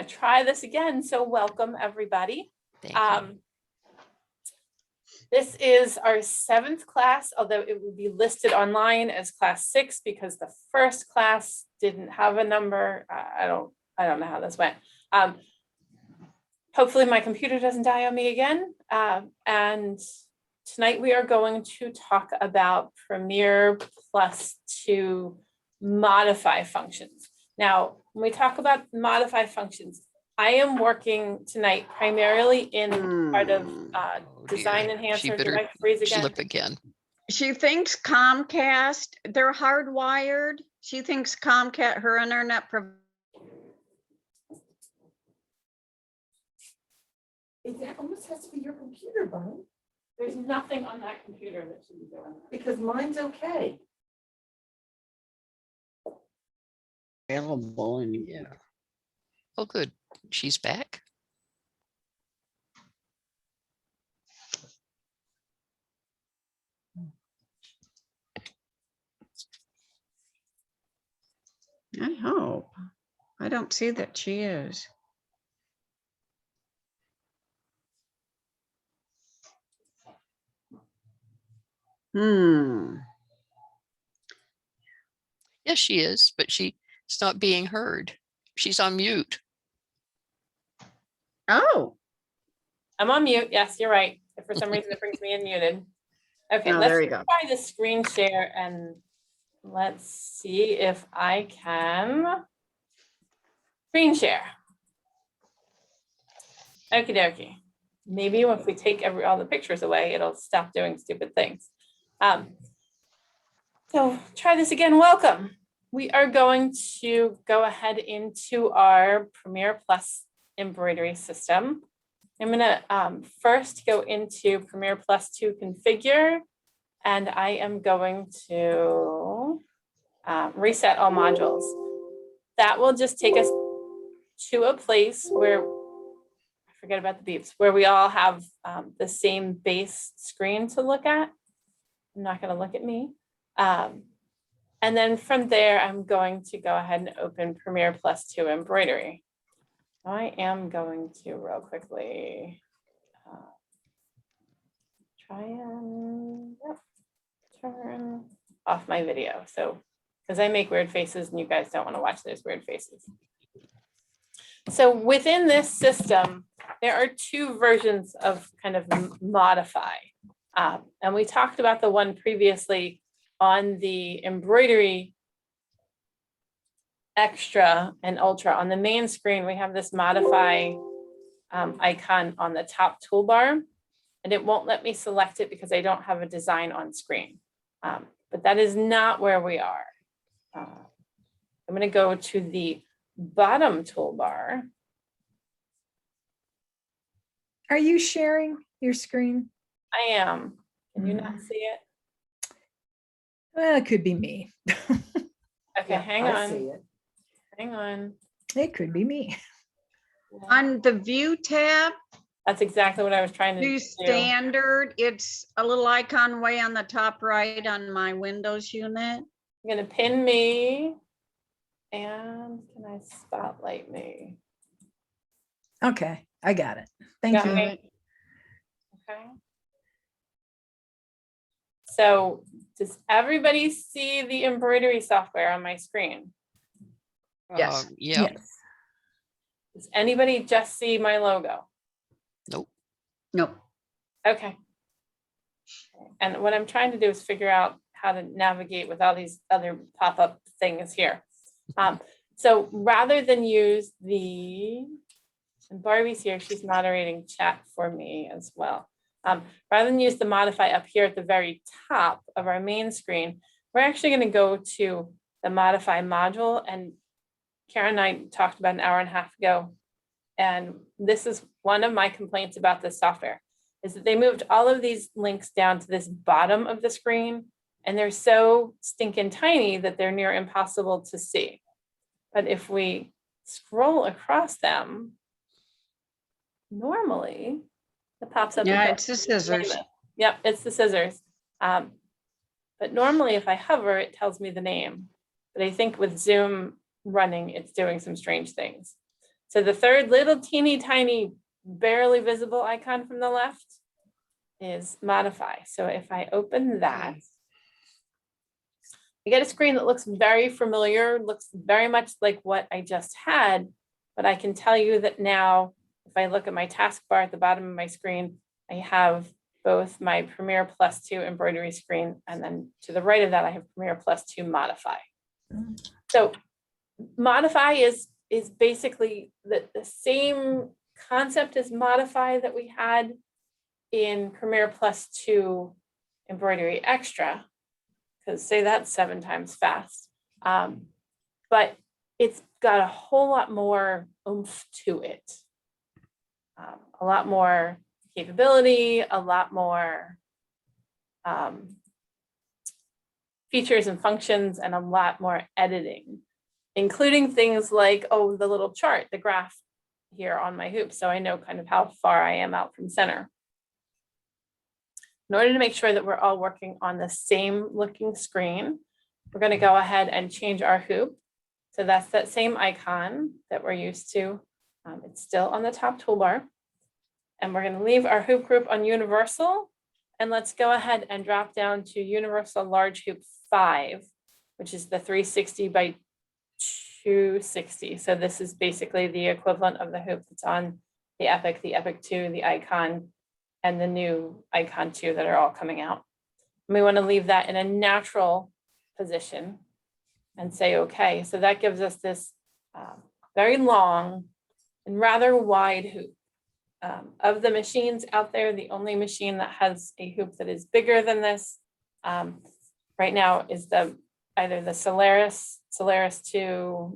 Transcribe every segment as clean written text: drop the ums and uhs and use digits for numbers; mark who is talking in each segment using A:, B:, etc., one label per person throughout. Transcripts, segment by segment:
A: gonna try this again. So welcome everybody.
B: Thank you.
A: This is our 7th class, although it will be listed online as class 6 because the first class didn't have a number. I don't know how this went. Hopefully my computer doesn't die on me again. And tonight we are going to talk about Premiere Plus 2 modify functions. Now, when we talk about modify functions, I am working tonight primarily in part of design enhancer. Did I freeze again?
B: Slip again.
C: She thinks Comcast, they're hardwired. She thinks Comcast, her internet.
D: It almost has to be your computer, Bonnie,
A: There's nothing on that computer that should be doing that.
D: because mine's okay.
C: Available and
B: Yeah. Oh, good. She's back.
C: I hope. I don't see that she is.
B: Yes, she is, but she's not being heard. She's on mute.
C: Oh,
A: I'm on mute. Yes, you're right. If for some reason it brings me in muted. Okay,
C: Oh,
A: let's
C: there you go.
A: try the screen share and let's see if I can screen share. Okie dokie. Maybe if we take all the pictures away, it'll stop doing stupid things. So try this again. Welcome. We are going to go ahead into our Premiere Plus embroidery system. I'm going to first go into Premiere Plus 2 configure, and I am going to reset all modules. That will just take us to a place where, I forget about the beeps, where we all have the same base screen to look at. I'm not going to look at me. And then from there, I'm going to go ahead and open Premiere Plus 2 embroidery. I am going to real quickly try and turn off my video. So, because I make weird faces and you guys don't want to watch those weird faces. So within this system, there are 2 versions of kind of modify. And we talked about the one previously on the embroidery extra and ultra. On the main screen, we have this modify icon on the top toolbar, and it won't let me select it because I don't have a design on screen. But that is not where we are. I'm going to go to the bottom toolbar.
E: Are you sharing your screen?
A: I am. Can you not see it?
E: Well, it could be me.
A: Okay,
D: Yeah,
A: hang
D: I see
A: on.
D: it.
A: Hang on.
E: It could be me.
C: on the view tab,
A: That's exactly what I was trying to
C: view
A: do.
C: standard, it's a little icon way on the top right on my Windows unit.
A: I'm going to pin me. And can I spotlight me?
E: Okay, I got it. Thank
A: Got
E: you.
A: me? Okay. So does everybody see the embroidery software on my screen?
C: Yes.
B: Yeah.
E: Yes.
A: Does anybody just see my logo?
B: Nope.
C: Nope.
A: Okay. And what I'm trying to do is figure out how to navigate with all these other pop-up things here. So rather than use the, and Barbie's here, she's moderating chat for me as well. Rather than use the modify up here at the very top of our main screen, we're actually going to go to the modify module. And Karen and I talked about an hour and a half ago. And this is one of my complaints about this software, is that they moved all of these links down to this bottom of the screen. And they're so stinking tiny that they're near impossible to see. But if we scroll across them, normally it pops up.
C: Yeah, it's the scissors.
A: Yep, it's the scissors. But normally if I hover, it tells me the name. But I think with Zoom running, it's doing some strange things. So the third little teeny tiny, barely visible icon from the left is modify. So if I open that, I get a screen that looks very familiar, looks very much like what I just had, but I can tell you that now, if I look at my taskbar at the bottom of my screen, I have both my Premiere Plus 2 embroidery screen, and then to the right of that, I have Premiere Plus 2 modify. So modify is basically the same concept as modify that we had in Premiere Plus 2 embroidery extra, because say that 7 times fast. But it's got a whole lot more oomph to it. A lot more capability, a lot more features and functions, and a lot more editing, including things like, oh, the little chart, the graph here on my hoop, so I know kind of how far I am out from center. In order to make sure that we're all working on the same looking screen, we're going to go ahead and change our hoop. So that's that same icon that we're used to. It's still on the top toolbar. And we're going to leave our hoop group on universal. And let's go ahead and drop down to universal large hoop 5, which is the 360 by 260. So this is basically the equivalent of the hoop that's on the Epic 2, the Icon, and the new Icon 2 that are all coming out. And we want to leave that in a natural position and say, okay, so that gives us this very long and rather wide hoop. Of the machines out there, the only machine that has a hoop that is bigger than this right now is either the Solaris 2,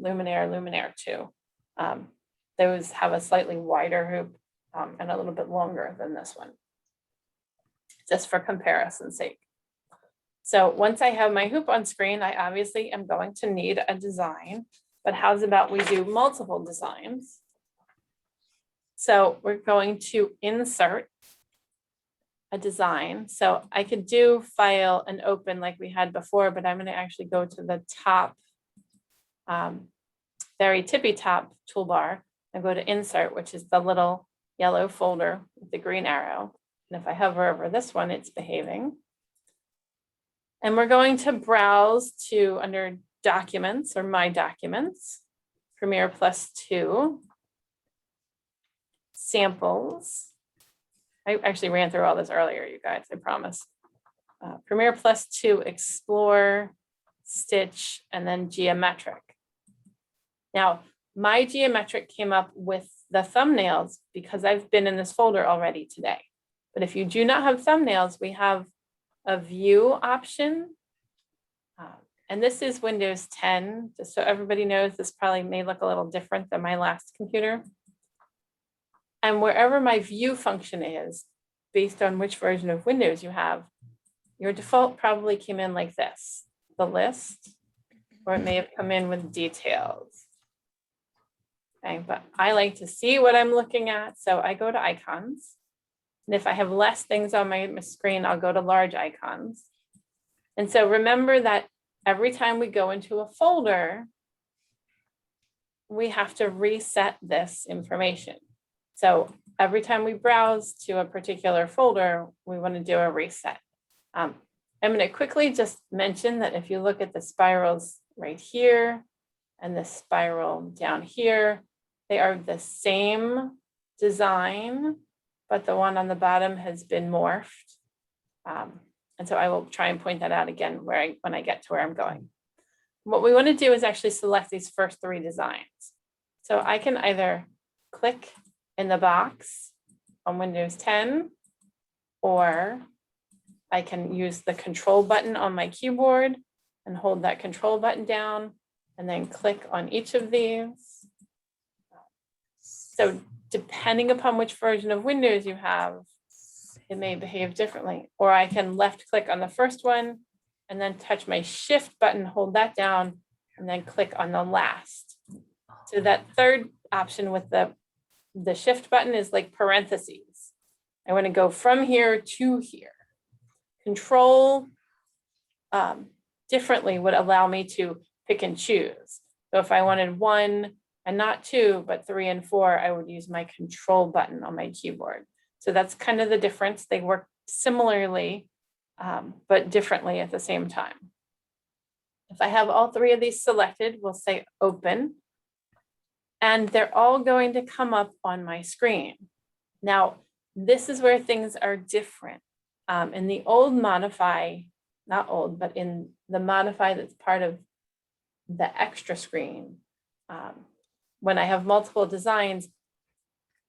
A: Luminaire 2. Those have a slightly wider hoop and a little bit longer than this one, just for comparison's sake. So once I have my hoop on screen, I obviously am going to need a design, but how's about we do multiple designs? So we're going to insert a design. So I could do file and open like we had before, but I'm going to actually go to the top, very tippy top toolbar and go to insert, which is the little yellow folder with the green arrow. And if I hover over this one, it's behaving. And we're going to browse to under documents or my documents, Premiere Plus 2. Samples. I actually ran through all this earlier, you guys, I promise. Premiere Plus 2, Explore, Stitch, and then Geometric. Now, my Geometric came up with the thumbnails because I've been in this folder already today. But if you do not have thumbnails, we have a view option. And this is Windows 10, just so everybody knows, this probably may look a little different than my last computer. And wherever my view function is, based on which version of Windows you have, your default probably came in like this, the list, or it may have come in with details. Okay, but I like to see what I'm looking at, so I go to icons. And if I have less things on my screen, I'll go to large icons. And so remember that every time we go into a folder, we have to reset this information. So every time we browse to a particular folder, we want to do a reset. I'm going to quickly just mention that if you look at the spirals right here and the spiral down here, they are the same design, but the one on the bottom has been morphed. And so I will try and point that out again when I get to where I'm going. What we want to do is actually select these first 3 designs. So I can either click in the box on Windows 10, or I can use the control button on my keyboard and hold that control button down and then click on each of these. So depending upon which version of Windows you have, it may behave differently. Or I can left click on the first one and then touch my shift button, hold that down, and then click on the last. So that third option with the shift button is like parentheses. I want to go from here to here. Control differently would allow me to pick and choose. So if I wanted 1 and not 2, but 3 and 4, I would use my control button on my keyboard. So that's kind of the difference. They work similarly, but differently at the same time. If I have all 3 of these selected, we'll say open, and they're all going to come up on my screen. Now, this is where things are different. In the old modify, not old, but in the modify that's part of the extra screen, when I have multiple designs,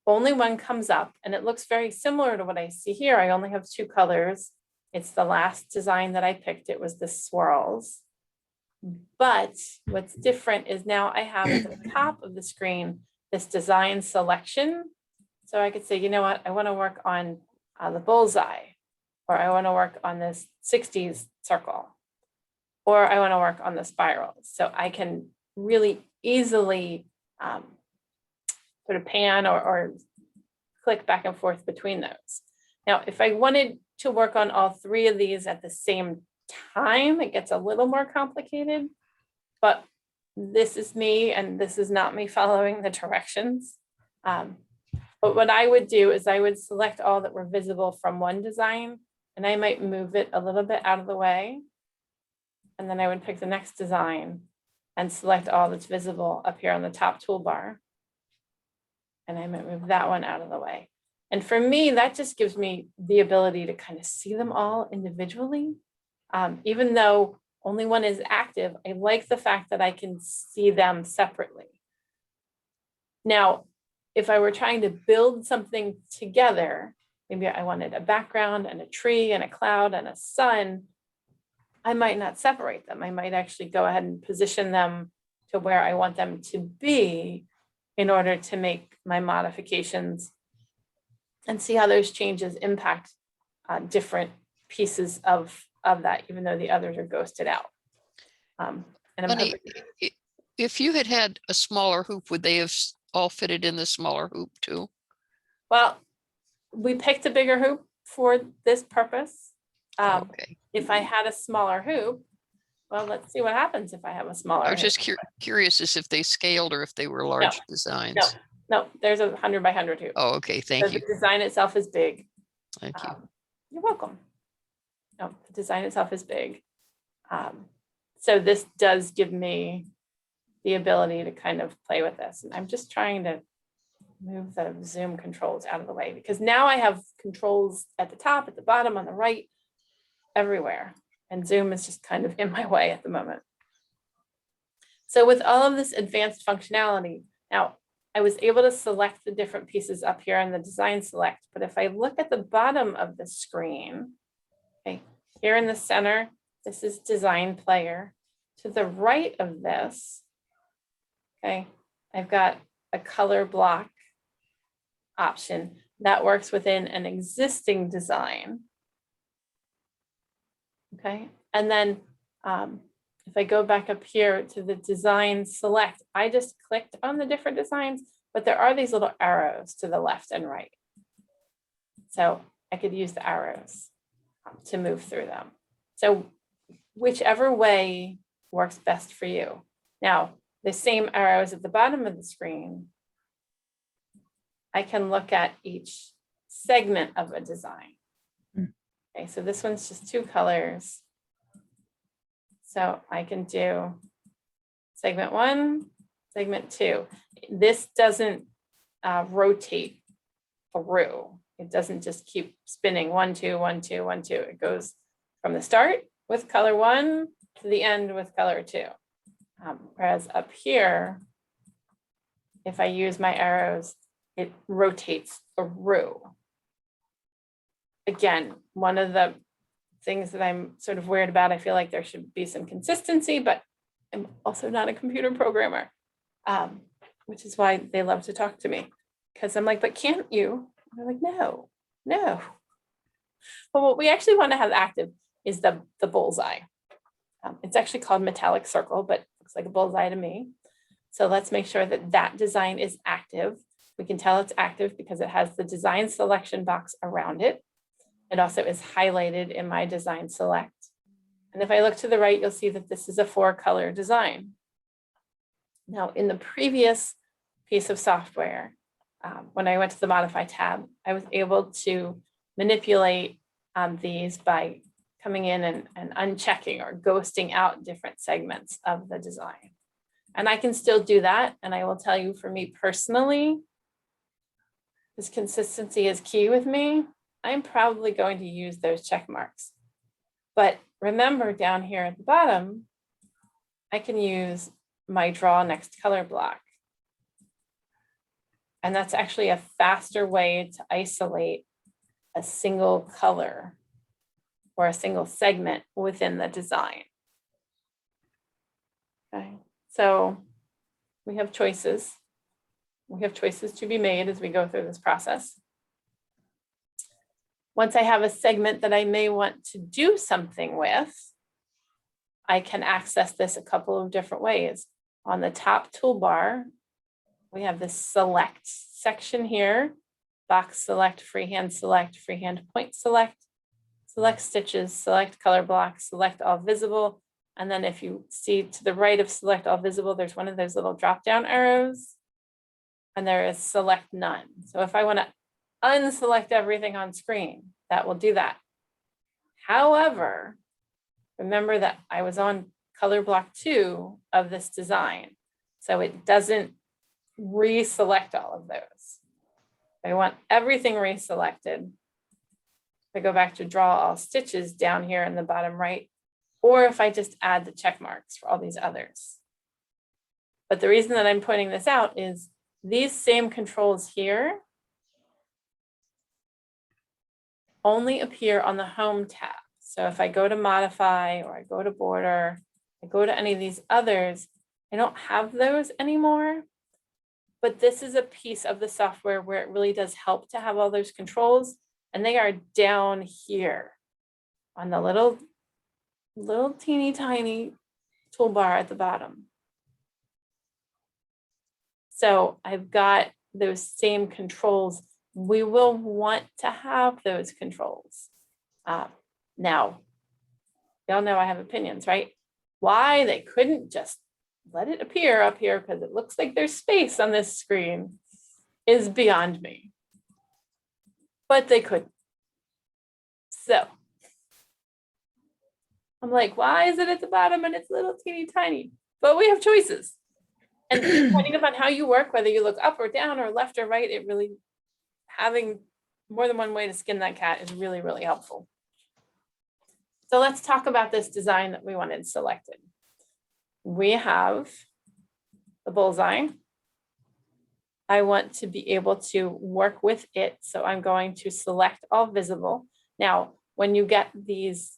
A: only one comes up and it looks very similar to what I see here. I only have 2 colors. It's the last design that I picked. It was the swirls. But what's different is now I have at the top of the screen this design selection. So I could say, you know what, I want to work on the bullseye, or I want to work on this 60s circle, or I want to work on the spirals. So I can really easily sort of pan or click back and forth between those. Now, if I wanted to work on all 3 of these at the same time, it gets a little more complicated, but this is me and this is not me following the directions. But what I would do is I would select all that were visible from one design, and I might move it a little bit out of the way. And then I would pick the next design and select all that's visible up here on the top toolbar. And I might move that one out of the way. And for me, that just gives me the ability to kind of see them all individually. Even though only one is active, I like the fact that I can see them separately. Now, if I were trying to build something together, maybe I wanted a background and a tree and a cloud and a sun, I might not separate them. I might actually go ahead and position them to where I want them to be in order to make my modifications and see how those changes impact different pieces of that, even though the others are ghosted out. And I'm
B: Bunny,
A: hoping,
B: if you had had a smaller hoop, would they have all fitted in the smaller hoop too?
A: well, we picked a bigger hoop for this purpose.
B: Okay.
A: If I had a smaller hoop, well, let's see what happens if I have a smaller
B: I was
A: hoop.
B: just curious as if they scaled or if they were large designs.
A: No, there's a 100 by 100 hoop.
B: Oh, okay.
A: So
B: Thank you.
A: the design itself is big.
B: Thank you.
A: You're welcome. No, the design itself is big. So this does give me the ability to kind of play with this. And I'm just trying to move the zoom controls out of the way, because now I have controls at the top, at the bottom, on the right, everywhere. And zoom is just kind of in my way at the moment. So with all of this advanced functionality, now I was able to select the different pieces up here in the design select, but if I look at the bottom of the screen, okay, here in the center, this is design player. To the right of this, okay, I've got a color block option that works within an existing design. Okay, and then if I go back up here to the design select, I just clicked on the different designs, but there are these little arrows to the left and right. So I could use the arrows to move through them. So whichever way works best for you. Now, the same arrows at the bottom of the screen, I can look at each segment of a design. Okay, so this one's just 2 colors. So I can do segment 1, segment 2. This doesn't rotate through. It doesn't just keep spinning 1, 2, 1, 2, 1, 2. It goes from the start with color 1 to the end with color 2. Whereas up here, if I use my arrows, it rotates through. Again, one of the things that I'm sort of weird about, I feel like there should be some consistency, but I'm also not a computer programmer, which is why they love to talk to me, because I'm like, but can't you? And they're like, no. But what we actually want to have active is the bullseye. It's actually called metallic circle, but looks like a bullseye to me. So let's make sure that that design is active. We can tell it's active because it has the design selection box around it. It also is highlighted in my design select. And if I look to the right, you'll see that this is a 4-color design. Now, in the previous piece of software. When I went to the Modify tab, I was able to manipulate these by coming in and unchecking or ghosting out different segments of the design. And I can still do that. And I will tell you, for me personally, this consistency is key with me. I'm probably going to use those check marks. But remember, down here at the bottom, I can use my draw next color block. And that's actually a faster way to isolate a single color or a single segment within the design. Okay, so we have choices. We have choices to be made as we go through this process. Once I have a segment that I may want to do something with, I can access this a couple of different ways. On the top toolbar, we have this select section here, box select, freehand point select, select stitches, select color block, select all visible. And then if you see to the right of select all visible, there's one of those little drop down arrows. And there is select none. So if I want to unselect everything on screen, that will do that. However, remember that I was on color block 2 of this design. So it doesn't reselect all of those. I want everything reselected. I go back to draw all stitches down here in the bottom right, or if I just add the check marks for all these others. But the reason that I'm pointing this out is these same controls here only appear on the Home tab. So if I go to Modify or I go to Border, I go to any of these others, I don't have those anymore. But this is a piece of the software where it really does help to have all those controls, and they are down here on the little teeny tiny toolbar at the bottom. So I've got those same controls. We will want to have those controls. Now, y'all know I have opinions, right? Why they couldn't just let it appear up here because it looks like there's space on this screen is beyond me. But they couldn't. So I'm like, why is it at the bottom and it's little teeny tiny? But we have choices. And depending upon how you work, whether you look up or down or left or right, it really, having more than one way to skin that cat is really, really helpful. So let's talk about this design that we wanted selected. We have the bullseye. I want to be able to work with it. So I'm going to select all visible. Now, when you get these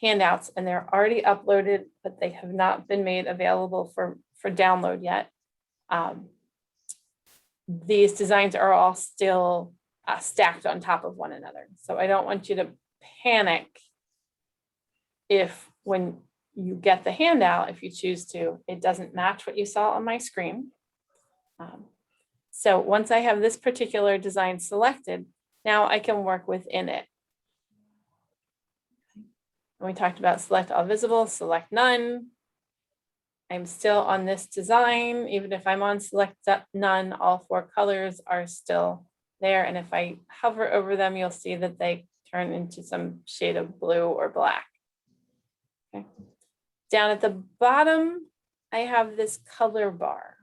A: handouts and they're already uploaded, but they have not been made available for download yet, these designs are all still stacked on top of one another. So I don't want you to panic if when you get the handout, if you choose to, it doesn't match what you saw on my screen. So once I have this particular design selected, now I can work within it. And we talked about select all visible, select none. I'm still on this design. Even if I'm on select none, all 4 colors are still there. And if I hover over them, you'll see that they turn into some shade of blue or black. Okay. Down at the bottom, I have this color bar.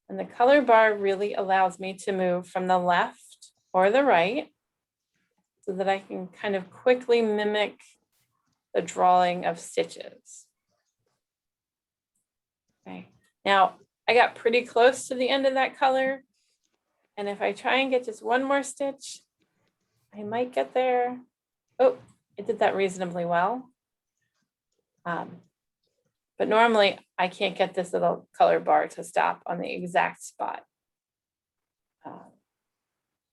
A: And the color bar really allows me to move from the left or the right so that I can kind of quickly mimic the drawing of stitches. Okay, now I got pretty close to the end of that color. And if I try and get just one more stitch, I might get there. Oh, I did that reasonably well. But normally I can't get this little color bar to stop on the exact spot.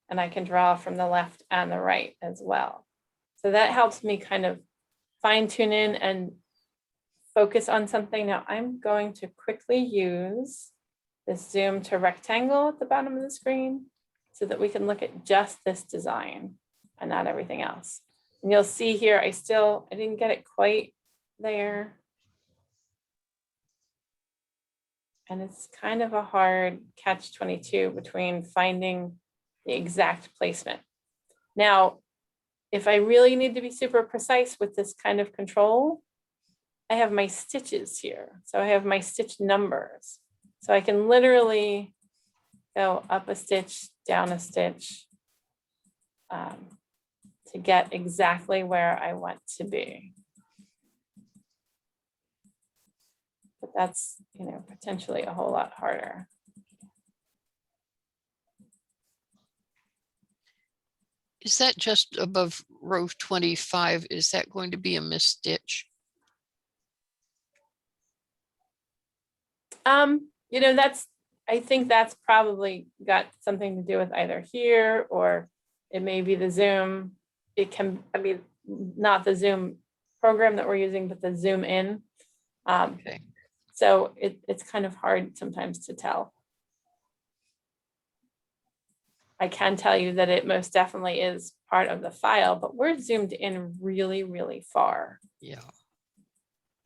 A: And I can draw from the left and the right as well. So that helps me kind of fine tune in and focus on something. Now I'm going to quickly use this zoom to rectangle at the bottom of the screen so that we can look at just this design and not everything else. And you'll see here, I didn't get it quite there. And it's kind of a hard catch-22 between finding the exact placement. Now, if I really need to be super precise with this kind of control, I have my stitches here. So I have my stitch numbers. So I can literally go up a stitch, down a stitch, to get exactly where I want to be. But that's, you know, potentially a whole lot harder.
B: Is that just above row 25? Is that going to be a missed stitch?
A: You know, I think that's probably got something to do with either here or it may be the Zoom. It can, I mean, not the Zoom program that we're using, but the zoom in.
B: Okay.
A: So it's kind of hard sometimes to tell. I can tell you that it most definitely is part of the file, but we're zoomed in really, really far.
B: Yeah.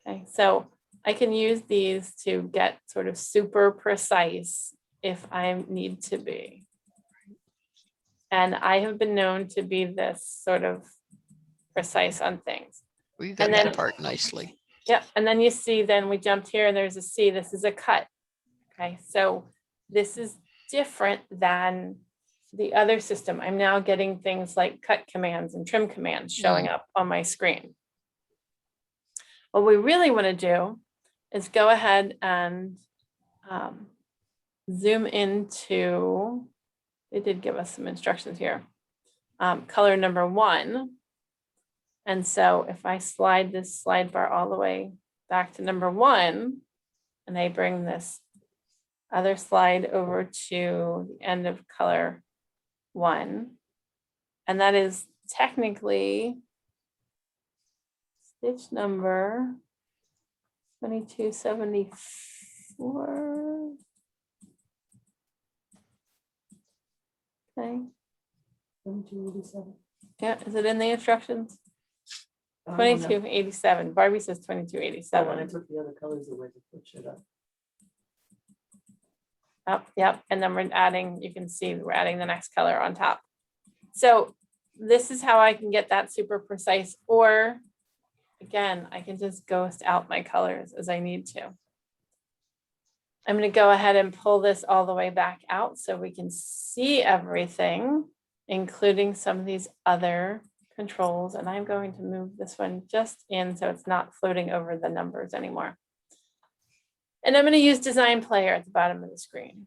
A: Okay, so I can use these to get sort of super precise if I need to be. And I have been known to be this sort of precise on things.
B: Well, you got
A: And then-
B: that part nicely.
A: Yep, and then you see, then we jumped here and there's a C, this is a cut. Okay, so this is different than the other system. I'm now getting things like cut commands and trim commands showing up on my screen. What we really want to do is go ahead and zoom into, they did give us some instructions here, color number 1. And so if I slide this slide bar all the way back to number 1, and I bring this other slide over to the end of color 1, and that is technically stitch number 2274. Okay,
D: 2287.
A: yeah, is it in the instructions?
D: I don't know.
A: 2287. Barbie says
D: Oh, when I
A: 2287.
D: took the other colors away to put shit up.
A: Oh, yep, and then we're adding, you can see we're adding the next color on top. So this is how I can get that super precise, or again, I can just ghost out my colors as I need to. I'm going to go ahead and pull this all the way back out so we can see everything, including some of these other controls. And I'm going to move this one just in so it's not floating over the numbers anymore. And I'm going to use Design Player at the bottom of the screen.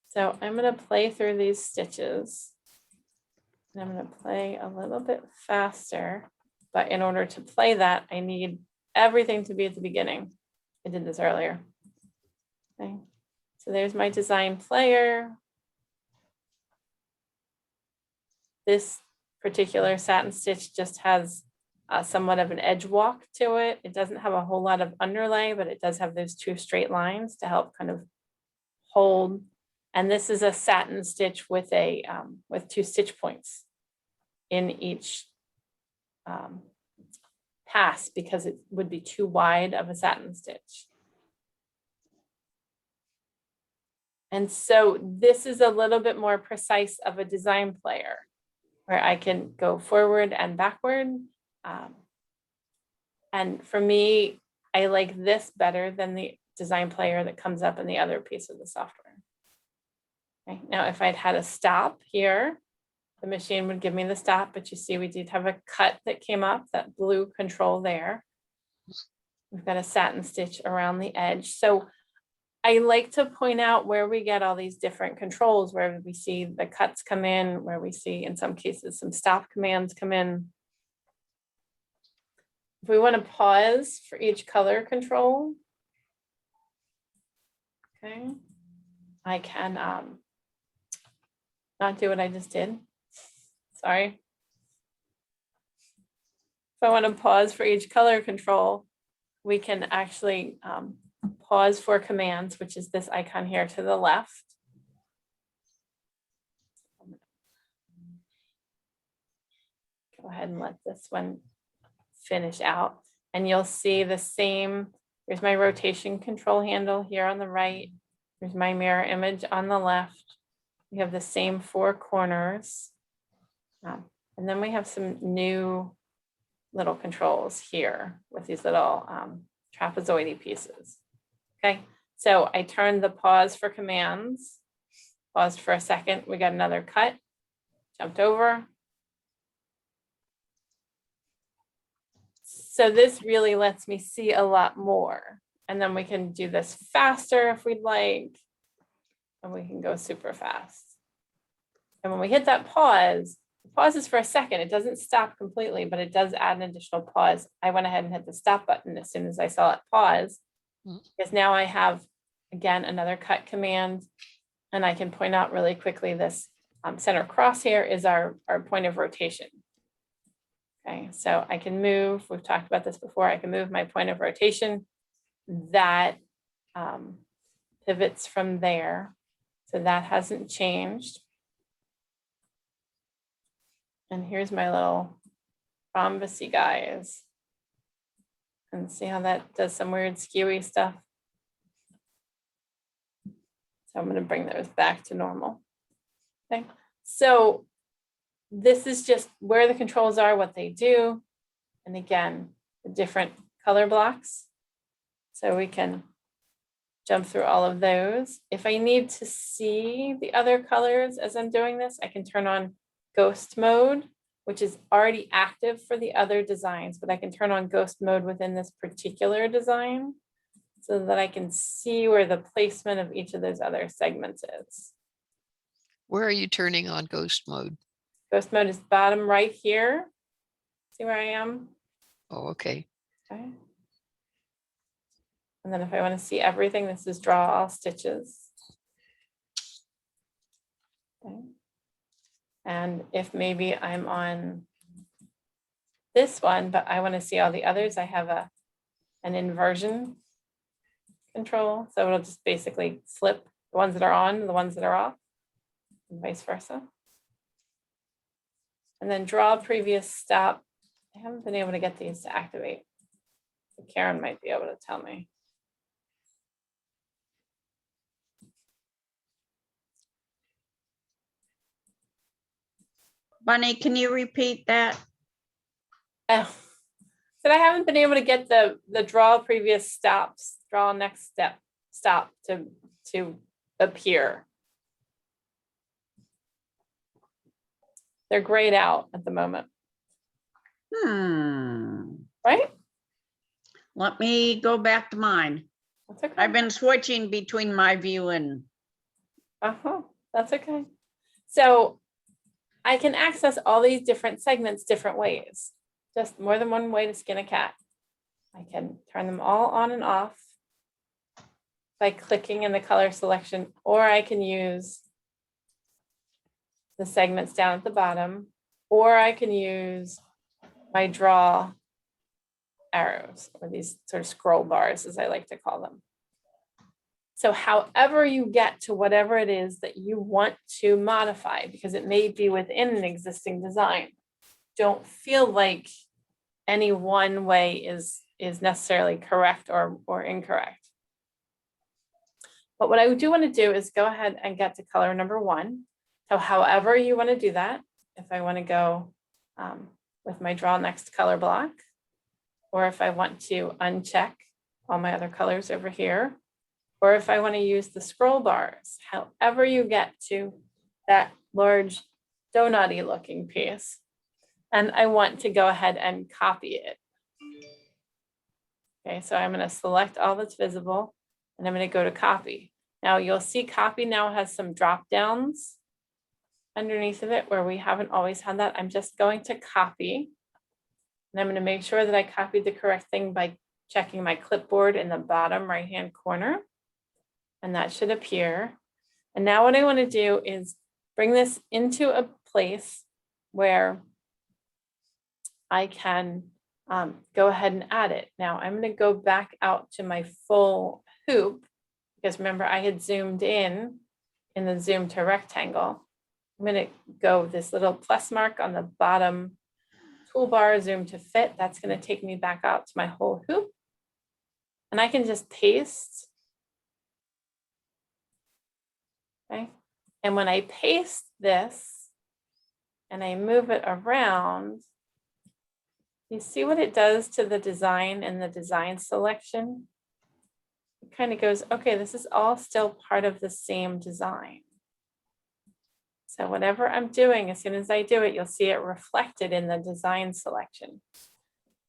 A: So I'm going to play through these stitches. And I'm going to play a little bit faster. But in order to play that, I need everything to be at the beginning. I did this earlier. Okay. So there's my Design Player. This particular satin stitch just has somewhat of an edge walk to it. It doesn't have a whole lot of underlay, but it does have those 2 straight lines to help kind of hold. And this is a satin stitch with a with 2 stitch points in each pass because it would be too wide of a satin stitch. And so this is a little bit more precise of a Design Player where I can go forward and backward. And for me, I like this better than the Design Player that comes up in the other piece of the software. Okay. Now, if I'd had a stop here, the machine would give me the stop, but you see we did have a cut that came up, that blue control there. We've got a satin stitch around the edge. So I like to point out where we get all these different controls, where we see the cuts come in, where we see in some cases some stop commands come in. If we want to pause for each color control, okay, I can not do what I just did. Sorry. If I want to pause for each color control, we can actually pause for commands, which is this icon here to the left. Go ahead and let this one finish out. And you'll see the same Here's my rotation control handle here on the right. Here's my mirror image on the left. We have the same 4 corners. And then we have some new little controls here with these little trapezoidy pieces. Okay, so I turned the pause for commands, paused for a second, we got another cut, jumped over. So this really lets me see a lot more. And then we can do this faster if we'd like, and we can go super fast. And when we hit that pause, it pauses for a second. It doesn't stop completely, but it does add an additional pause. I went ahead and hit the stop button as soon as I saw it pause, because now I have, again, another cut command, and I can point out really quickly this center crosshair is our point of rotation. Okay, so I can move, we've talked about this before, I can move my point of rotation that pivots from there. So that hasn't changed. And here's my little rhombusy guys. And see how that does some weird skewy stuff. So I'm going to bring those back to normal. Okay, so this is just where the controls are, what they do. And again, the different color blocks. So we can jump through all of those. If I need to see the other colors as I'm doing this, I can turn on ghost mode, which is already active for the other designs, but I can turn on ghost mode within this particular design so that I can see where the placement of each of those other segments is.
B: Where are you turning on ghost mode?
A: Ghost mode is bottom right here. See where I am?
B: Oh, okay.
A: Okay. And then if I want to see everything, this is draw all stitches. Okay. And if maybe I'm on this one, but I want to see all the others, I have an inversion control. So it'll just basically flip the ones that are on and the ones that are off, and vice versa. And then draw previous stop. I haven't been able to get these to activate. So Karen might be able to tell me.
C: Bunny, can you repeat that?
A: Oh, so I haven't been able to get the draw previous stops, draw next step, stop to appear. They're grayed out at the moment, right?
C: Let me go back to mine.
A: That's okay.
C: I've been switching between my view and
A: That's okay. So I can access all these different segments different ways. Just more than one way to skin a cat. I can turn them all on and off by clicking in the color selection, or I can use the segments down at the bottom, or I can use my draw arrows, or these sort of scroll bars, as I like to call them. So however you get to whatever it is that you want to modify, because it may be within an existing design, don't feel like any one way is necessarily correct or incorrect. But what I do want to do is go ahead and get to color number 1. So however you want to do that, if I want to go with my draw next color block, or if I want to uncheck all my other colors over here, or if I want to use the scroll bars, however you get to that large donut-y looking piece. And I want to go ahead and copy it. Okay, so I'm going to select all that's visible and I'm going to go to copy. Now you'll see copy now has some drop downs underneath of it where we haven't always had that. I'm just going to copy. And I'm going to make sure that I copied the correct thing by checking my clipboard in the bottom right-hand corner. And that should appear. And now what I want to do is bring this into a place where I can go ahead and add it. Now I'm going to go back out to my full hoop because remember I had zoomed in the zoom to rectangle. I'm going to go this little plus mark on the bottom toolbar, zoom to fit. That's going to take me back out to my whole hoop. And I can just paste. Okay. And when I paste this and I move it around, you see what it does to the design and the design selection? It kind of goes, okay, this is all still part of the same design. So whatever I'm doing, as soon as I do it, you'll see it reflected in the design selection.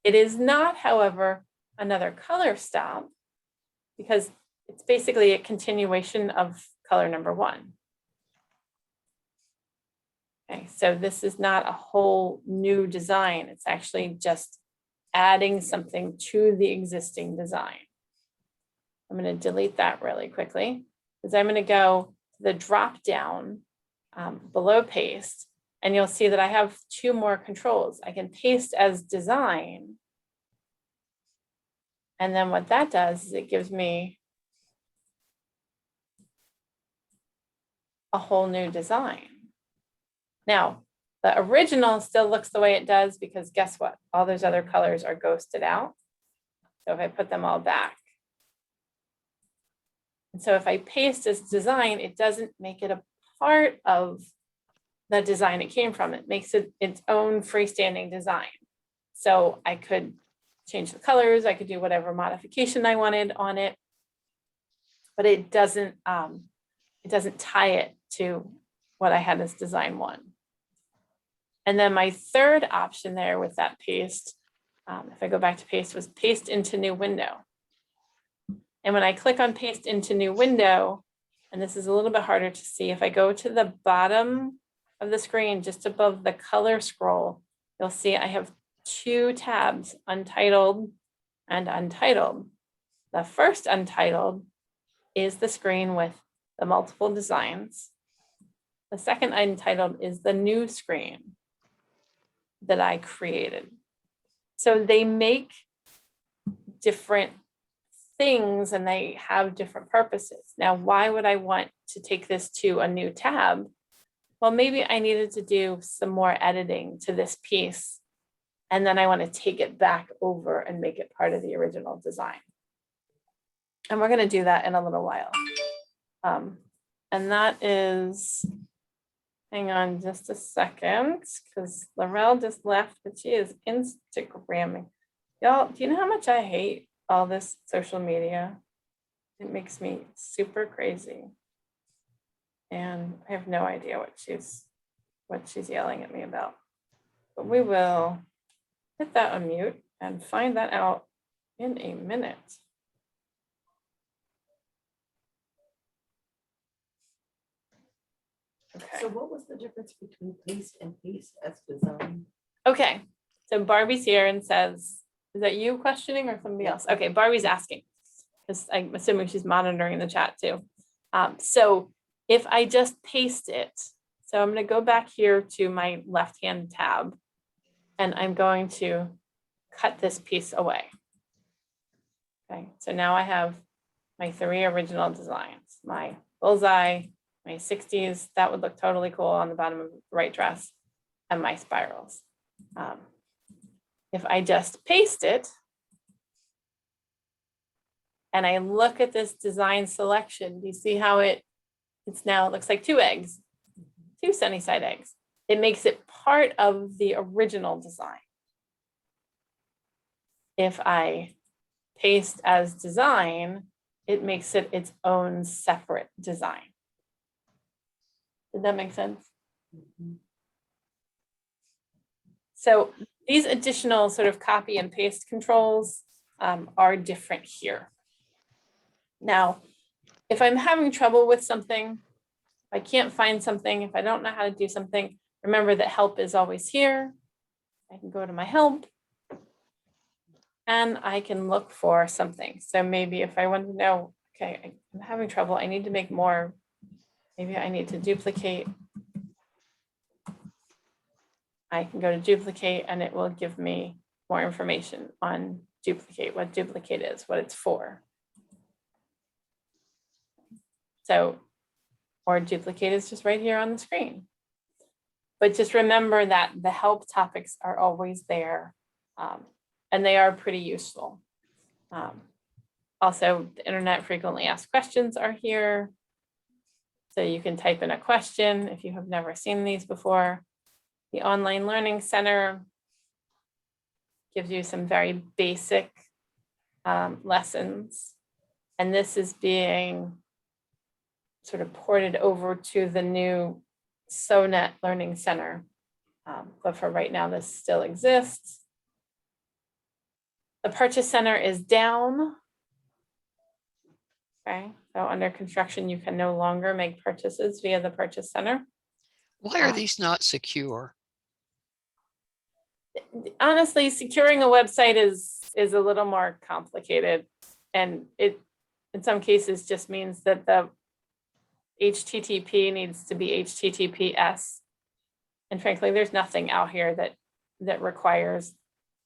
A: It is not, however, another color stop because it's basically a continuation of color number 1. Okay, so this is not a whole new design. It's actually just adding something to the existing design. I'm going to delete that really quickly because I'm going to go to the drop down below paste, and you'll see that I have 2 more controls. I can paste as design. And then what that does is it gives me a whole new design. Now, the original still looks the way it does because guess what? All those other colors are ghosted out. So if I put them all back. And so if I paste as design, it doesn't make it a part of the design it came from. It makes it its own freestanding design. So I could change the colors. I could do whatever modification I wanted on it, but it doesn't tie it to what I had as design 1. And then my third option there with that paste, if I go back to paste, was paste into new window. And when I click on paste into new window, and this is a little bit harder to see, if I go to the bottom of the screen, just above the color scroll, you'll see I have 2 tabs, Untitled and Untitled. The first Untitled is the screen with the multiple designs. The second Untitled is the new screen that I created. So they make different things and they have different purposes. Now, why would I want to take this to a new tab? Well, maybe I needed to do some more editing to this piece, and then I want to take it back over and make it part of the original design. And we're going to do that in a little while. And that is, hang on just a second, because Laurel just left, but she is Instagramming. Y'all, do you know how much I hate all this social media? It makes me super crazy. And I have no idea what she's yelling at me about. But we will hit that unmute and find that out in a minute. Okay.
D: So what was the difference between paste and paste as design?
A: Okay, so Barbie's here and says, is that you questioning or somebody else? Okay, Barbie's asking, because I'm assuming she's monitoring the chat too. So if I just paste it, so I'm going to go back here to my left-hand tab, and I'm going to cut this piece away. Okay, so now I have my 3 original designs, my bullseye, my 60s, that would look totally cool on the bottom of the right dress, and my spirals. If I just paste it, and I look at this design selection, do you see how it's now, it looks like 2 eggs, 2 sunny side eggs. It makes it part of the original design. If I paste as design, it makes it its own separate design. Did that make sense? So these additional sort of copy and paste controls are different here. Now, if I'm having trouble with something, if I can't find something, if I don't know how to do something, remember that help is always here. I can go to my help and I can look for something. So maybe if I want to know, okay, I'm having trouble, I need to make more, maybe I need to duplicate. I can go to duplicate and it will give me more information on duplicate, what duplicate is, what it's for. So, or duplicate is just right here on the screen. But just remember that the help topics are always there and they are pretty useful. Also, the internet frequently asked questions are here. So you can type in a question if you have never seen these before. The Online Learning Center gives you some very basic lessons. And this is being sort of ported over to the new SONET Learning Center. But for right now, this still exists. The Purchase Center is down. Okay, so under construction, you can no longer make purchases via the Purchase Center.
B: Why are these not secure?
A: Honestly, securing a website is a little more complicated, and it in some cases just means that the HTTP needs to be HTTPS. And frankly, there's nothing out here that requires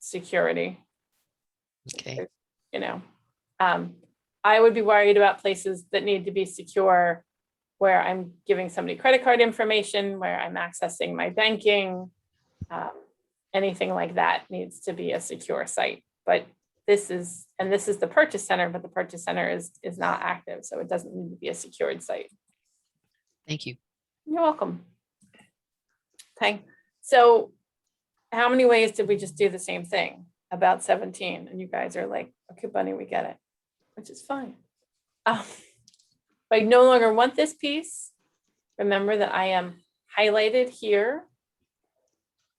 A: security.
B: Okay.
A: You know, I would be worried about places that need to be secure, where I'm giving somebody credit card information, where I'm accessing my banking. Anything like that needs to be a secure site. But this is the Purchase Center, but the Purchase Center is not active, so it doesn't need to be a secured site.
B: Thank you.
A: You're welcome. Okay, so how many ways did we just do the same thing about 17? And you guys are like, okay, Bunny, we get it, which is fine. If I no longer want this piece, remember that I am highlighted here.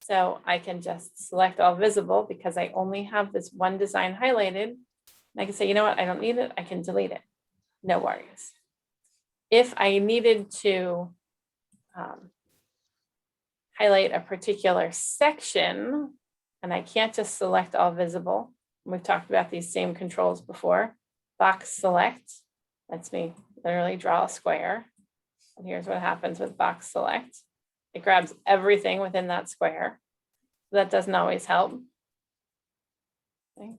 A: So I can just select all visible because I only have this one design highlighted. And I can say, you know what, I don't need it, I can delete it. No worries. If I needed to highlight a particular section, and I can't just select all visible, we've talked about these same controls before. Box select lets me literally draw a square. And here's what happens with box select. It grabs everything within that square. That doesn't always help. Okay.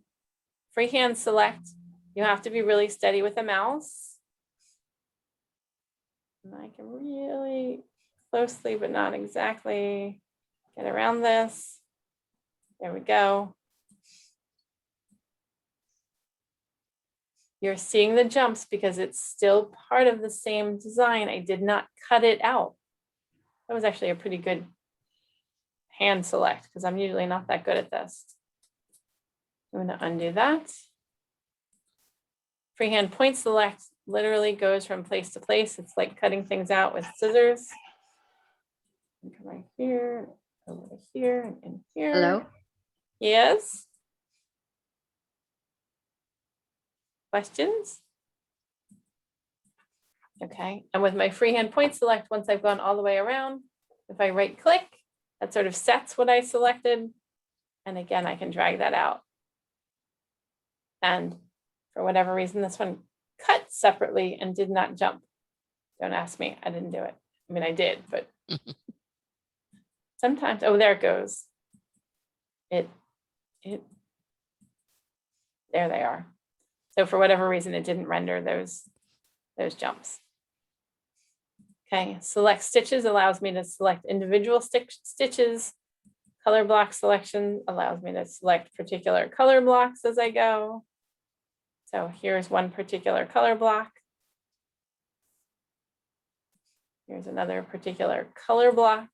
A: Freehand select, you have to be really steady with the mouse. And I can really closely, but not exactly, get around this. There we go. You're seeing the jumps because it's still part of the same design. I did not cut it out. That was actually a pretty good hand select because I'm usually not that good at this. I'm going to undo that. Freehand point select literally goes from place to place. It's like cutting things out with scissors. Come right here, over to here, and in here.
C: Hello?
A: Yes. Questions? Okay, and with my freehand point select, once I've gone all the way around, if I right click, that sort of sets what I selected. And again, I can drag that out. And for whatever reason, this one cut separately and did not jump. Don't ask me, I didn't do it. I mean, I did, but sometimes, oh, there it goes. There they are. So for whatever reason, it didn't render those jumps. Okay, select stitches allows me to select individual stitches. Color block selection allows me to select particular color blocks as I go. So here's one particular color block. Here's another particular color block.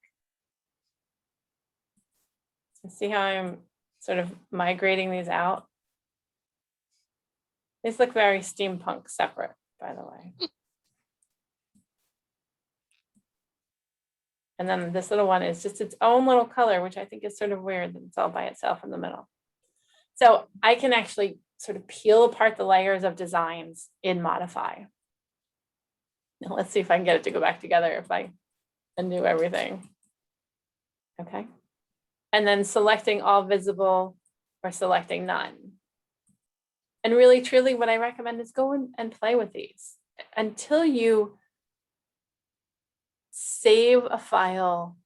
A: So see how I'm sort of migrating these out? These look very steampunk separate, by the way. And then this little one is just its own little color, which I think is sort of weird that it's all by itself in the middle. So I can actually sort of peel apart the layers of designs in Modify. Now let's see if I can get it to go back together if I undo everything. Okay. And then selecting all visible or selecting none. And really, truly, what I recommend is go in and play with these until you save a file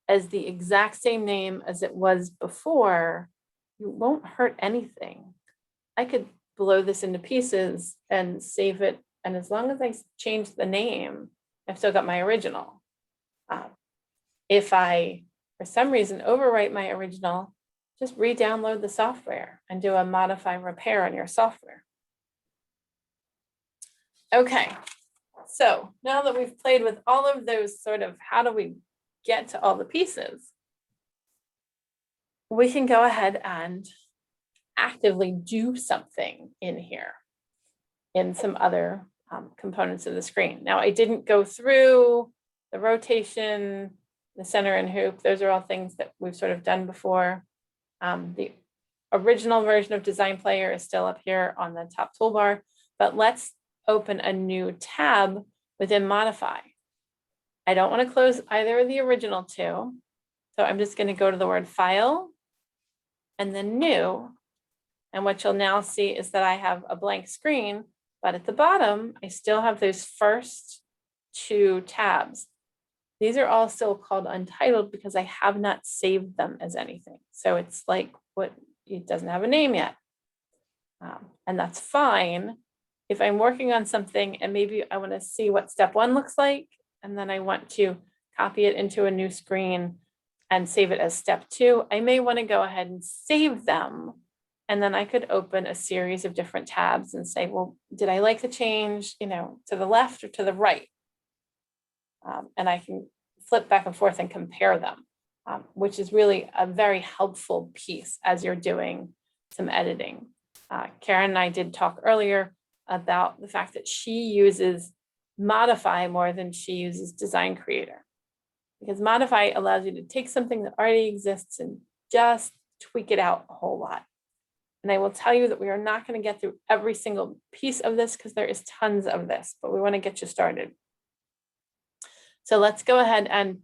A: as the exact same name as it was before. You won't hurt anything. I could blow this into pieces and save it. And as long as I change the name, I've still got my original. If I, for some reason, overwrite my original, just re-download the software and do a modify repair on your software. Okay, so now that we've played with all of those sort of, how do we get to all the pieces? We can go ahead and actively do something in here in some other components of the screen. Now, I didn't go through the rotation, the center and hoop. Those are all things that we've sort of done before. The original version of Design Player is still up here on the top toolbar, but let's open a new tab within Modify. I don't want to close either of the original two, so I'm just going to go to the word File and then New. And what you'll now see is that I have a blank screen, but at the bottom, I still have those first two tabs. These are all still called Untitled because I have not saved them as anything. So it's like what it doesn't have a name yet. And that's fine. If I'm working on something and maybe I want to see what step one looks like, and then I want to copy it into a new screen and save it as step two, I may want to go ahead and save them. And then I could open a series of different tabs and say, well, did I like the change, to the left or to the right? And I can flip back and forth and compare them, which is really a very helpful piece as you're doing some editing. Karen and I did talk earlier about the fact that she uses Modify more than she uses Design Creator, because Modify allows you to take something that already exists and just tweak it out a whole lot. And I will tell you that we are not going to get through every single piece of this because there is tons of this, but we want to get you started. So let's go ahead and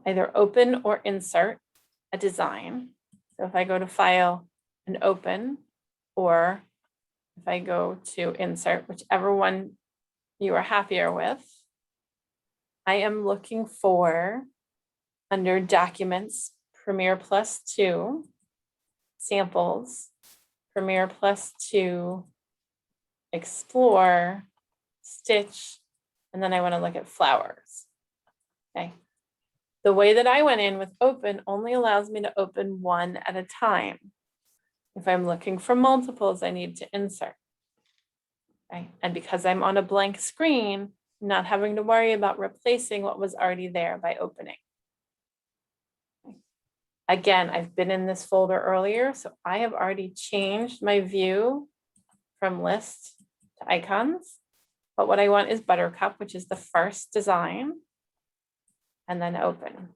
A: either open or insert a design. So if I go to File and Open, or if I go to Insert, whichever one you are happier with, I am looking for, under Documents, Premiere Plus 2, Samples, Premiere Plus 2, Explore, Stitch, and then I want to look at Flowers. Okay. The way that I went in with Open only allows me to open one at a time. If I'm looking for multiples, I need to insert. Okay. And because I'm on a blank screen, I'm not having to worry about replacing what was already there by opening. Okay. Again, I've been in this folder earlier, so I have already changed my view from list to icons. But what I want is Buttercup, which is the first design, and then open.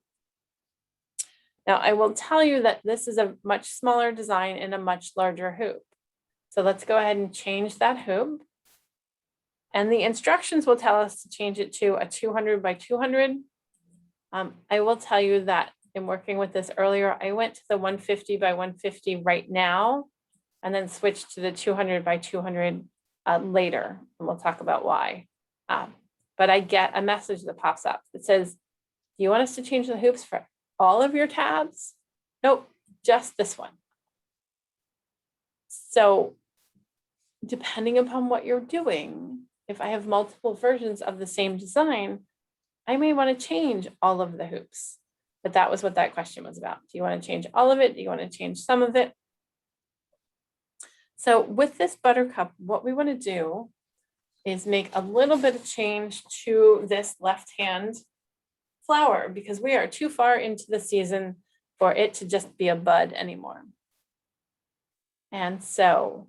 A: Now, I will tell you that this is a much smaller design in a much larger hoop. So let's go ahead and change that hoop. And the instructions will tell us to change it to a 200 by 200. I will tell you that in working with this earlier, I went to the 150 by 150 right now, and then switched to the 200 by 200 later. And we'll talk about why. But I get a message that pops up that says, do you want us to change the hoops for all of your tabs? Nope, just this one. So depending upon what you're doing, if I have multiple versions of the same design, I may want to change all of the hoops. But that was what that question was about. Do you want to change all of it? Do you want to change some of it? So with this Buttercup, what we want to do is make a little bit of change to this left-hand flower, because we are too far into the season for it to just be a bud anymore. And so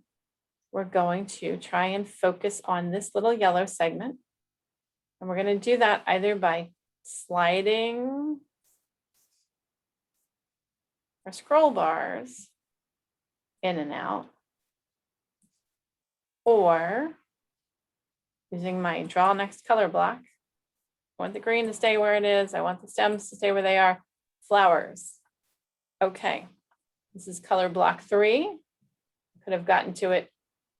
A: we're going to try and focus on this little yellow segment. And we're going to do that either by sliding our scroll bars in and out, or using my draw next color block. I want the green to stay where it is. I want the stems to stay where they are. Flowers. Okay, this is color block 3. Could have gotten to it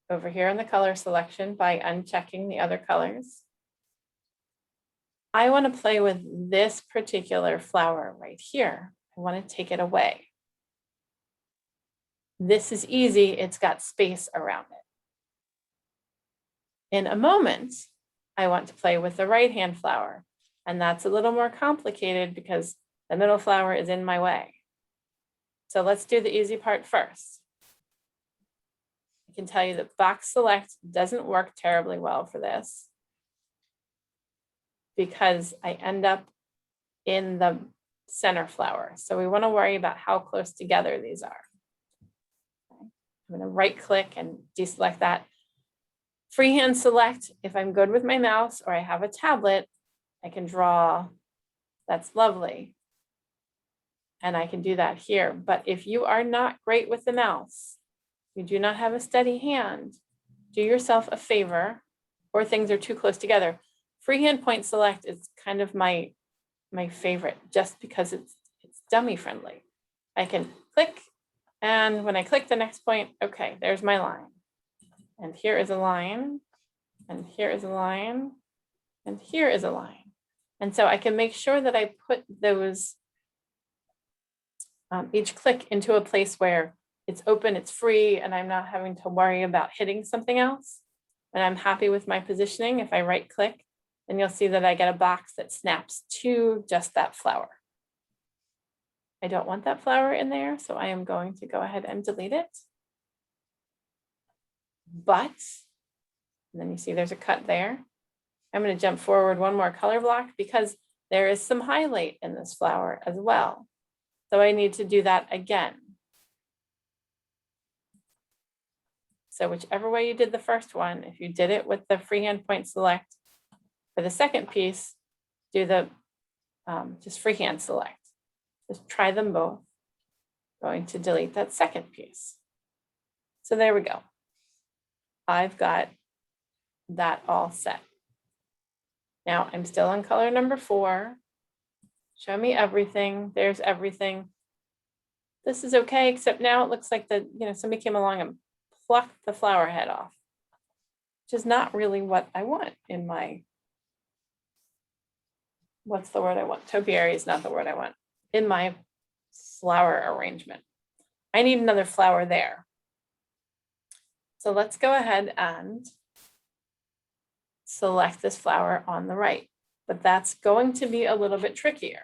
A: over here in the color selection by unchecking the other colors. I want to play with this particular flower right here. I want to take it away. This is easy. It's got space around it. In a moment, I want to play with the right-hand flower. And that's a little more complicated because the middle flower is in my way. So let's do the easy part first. I can tell you that box select doesn't work terribly well for this. because I end up in the center flower. So we want to worry about how close together these are. I'm going to right click and deselect that. Freehand select, if I'm good with my mouse or I have a tablet, I can draw. That's lovely. And I can do that here. But if you are not great with the mouse, you do not have a steady hand, do yourself a favor, or things are too close together. Freehand point select is kind of my favorite, just because it's dummy friendly. I can click, and when I click the next point, okay, there's my line. And here is a line, and here is a line, and here is a line. And so I can make sure that I put those, each click into a place where it's open, it's free, and I'm not having to worry about hitting something else. And I'm happy with my positioning. If I right click, then you'll see that I get a box that snaps to just that flower. I don't want that flower in there, so I am going to go ahead and delete it. But, and then you see there's a cut there. I'm going to jump forward one more color block because there is some highlight in this flower as well. So I need to do that again. So whichever way you did the first one, if you did it with the freehand point select, for the second piece, do the just freehand select. Just try them both. Going to delete that second piece. So there we go. I've got that all set. Now I'm still on color number 4. Show me everything. There's everything. This is okay, except now it looks like somebody came along and plucked the flower head off, which is not really what I want in my, what's the word I want? Topiary is not the word I want in my flower arrangement. I need another flower there. So let's go ahead and select this flower on the right, but that's going to be a little bit trickier.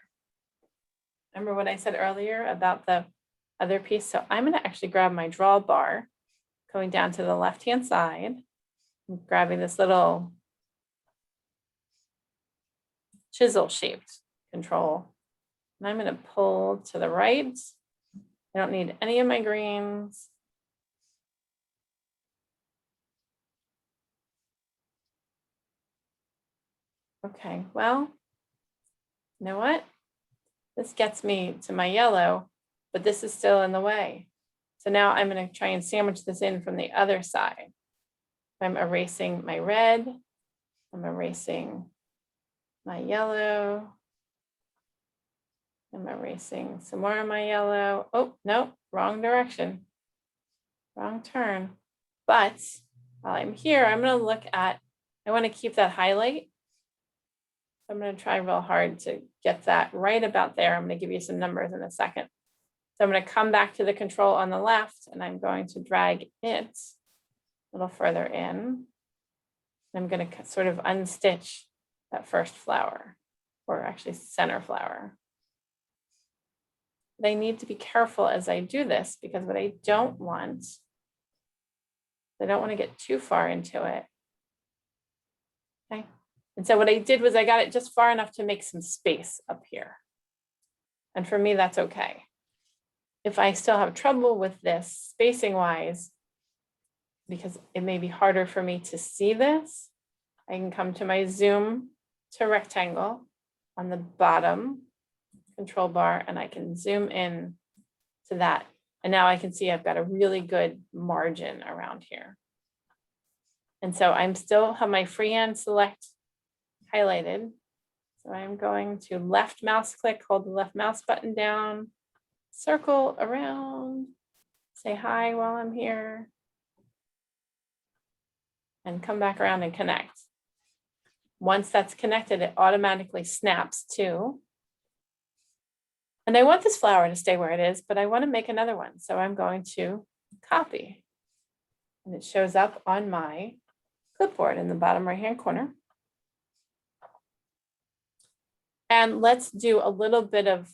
A: Remember what I said earlier about the other piece? So I'm going to actually grab my draw bar, going down to the left-hand side, I'm grabbing this little chisel-shaped control, and I'm going to pull to the right. I don't need any of my greens. Okay, well, you know what? This gets me to my yellow, but this is still in the way. So now I'm going to try and sandwich this in from the other side. I'm erasing my red. I'm erasing my yellow. I'm erasing some more of my yellow. Oh, no, wrong direction. Wrong turn. But while I'm here, I'm going to look at, I want to keep that highlight. I'm going to try real hard to get that right about there. I'm going to give you some numbers in a second. So I'm going to come back to the control on the left, and I'm going to drag it a little further in. I'm going to sort of unstitch that first flower, or actually center flower. But I need to be careful as I do this, because what I don't want to get too far into it. Okay. And so what I did was I got it just far enough to make some space up here. And for me, that's okay. If I still have trouble with this spacing wise, because it may be harder for me to see this, I can come to my zoom to rectangle on the bottom control bar, and I can zoom in to that. And now I can see I've got a really good margin around here. And so I'm still have my freehand select highlighted. So I'm going to left mouse click, hold the left mouse button down, circle around, say hi while I'm here, and come back around and connect. Once that's connected, it automatically snaps to. And I want this flower to stay where it is, but I want to make another one. So I'm going to copy. And it shows up on my clipboard in the bottom right-hand corner. And let's do a little bit of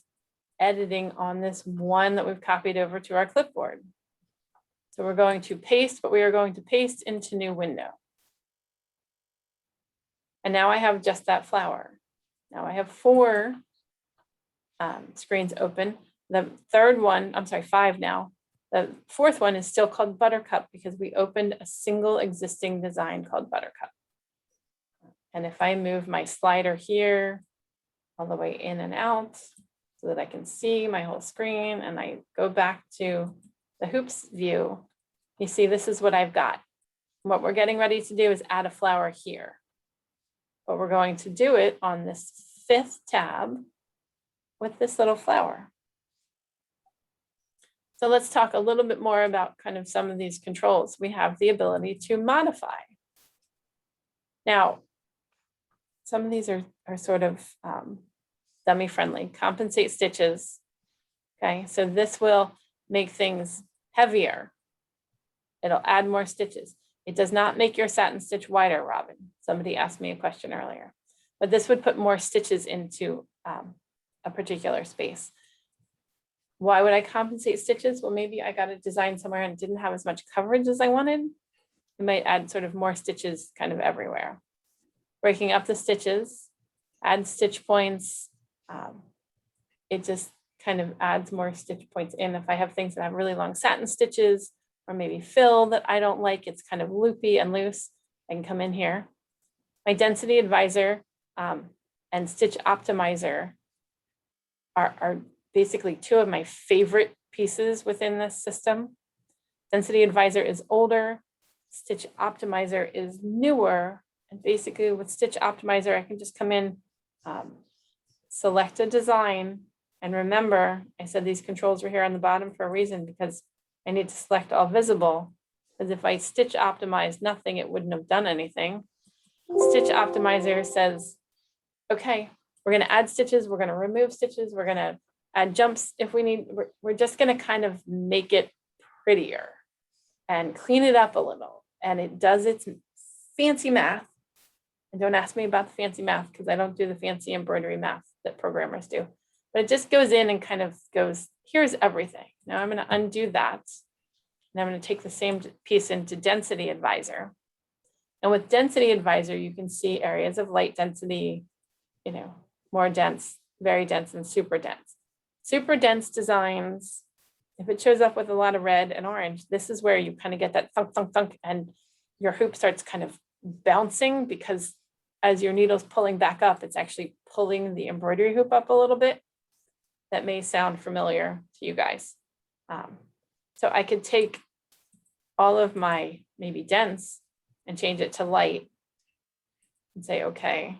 A: editing on this one that we've copied over to our clipboard. So we're going to paste, but we are going to paste into new window. And now I have just that flower. Now I have 4 screens open. The third one, I'm sorry, 5 now. The fourth one is still called Buttercup because we opened a single existing design called Buttercup. And if I move my slider here all the way in and out so that I can see my whole screen, and I go back to the hoops view, you see this is what I've got. What we're getting ready to do is add a flower here. But we're going to do it on this 5th tab with this little flower. So let's talk a little bit more about kind of some of these controls. We have the ability to modify. Now, some of these are sort of dummy friendly. Compensate stitches. Okay, so this will make things heavier. It'll add more stitches. It does not make your satin stitch wider, Robin. Somebody asked me a question earlier, but this would put more stitches into a particular space. Why would I compensate stitches? Well, maybe I got a design somewhere and didn't have as much coverage as I wanted. It might add sort of more stitches kind of everywhere. Breaking up the stitches, add stitch points. It just kind of adds more stitch points in. If I have things that have really long satin stitches, or maybe fill that I don't like, it's kind of loopy and loose, I can come in here. My density advisor and stitch optimizer are basically 2 of my favorite pieces within this system. Density advisor is older, stitch optimizer is newer. And basically with stitch optimizer, I can just come in, select a design. And remember, I said these controls were here on the bottom for a reason, because I need to select all visible. Because if I stitch optimized nothing, it wouldn't have done anything. Stitch optimizer says, okay, we're going to add stitches, we're going to remove stitches, we're going to add jumps if we need. We're just going to kind of make it prettier and clean it up a little. And it does its fancy math. And don't ask me about the fancy math because I don't do the fancy embroidery math that programmers do. But it just goes in and kind of goes, here's everything. Now I'm going to undo that. And I'm going to take the same piece into Density Advisor. And with Density Advisor, you can see areas of light density, more dense, very dense, and super dense. Super dense designs, if it shows up with a lot of red and orange, this is where you kind of get that thunk, thunk, thunk, and your hoop starts kind of bouncing because as your needle's pulling back up, it's actually pulling the embroidery hoop up a little bit. That may sound familiar to you guys. So I could take all of my maybe dense and change it to light and say, okay.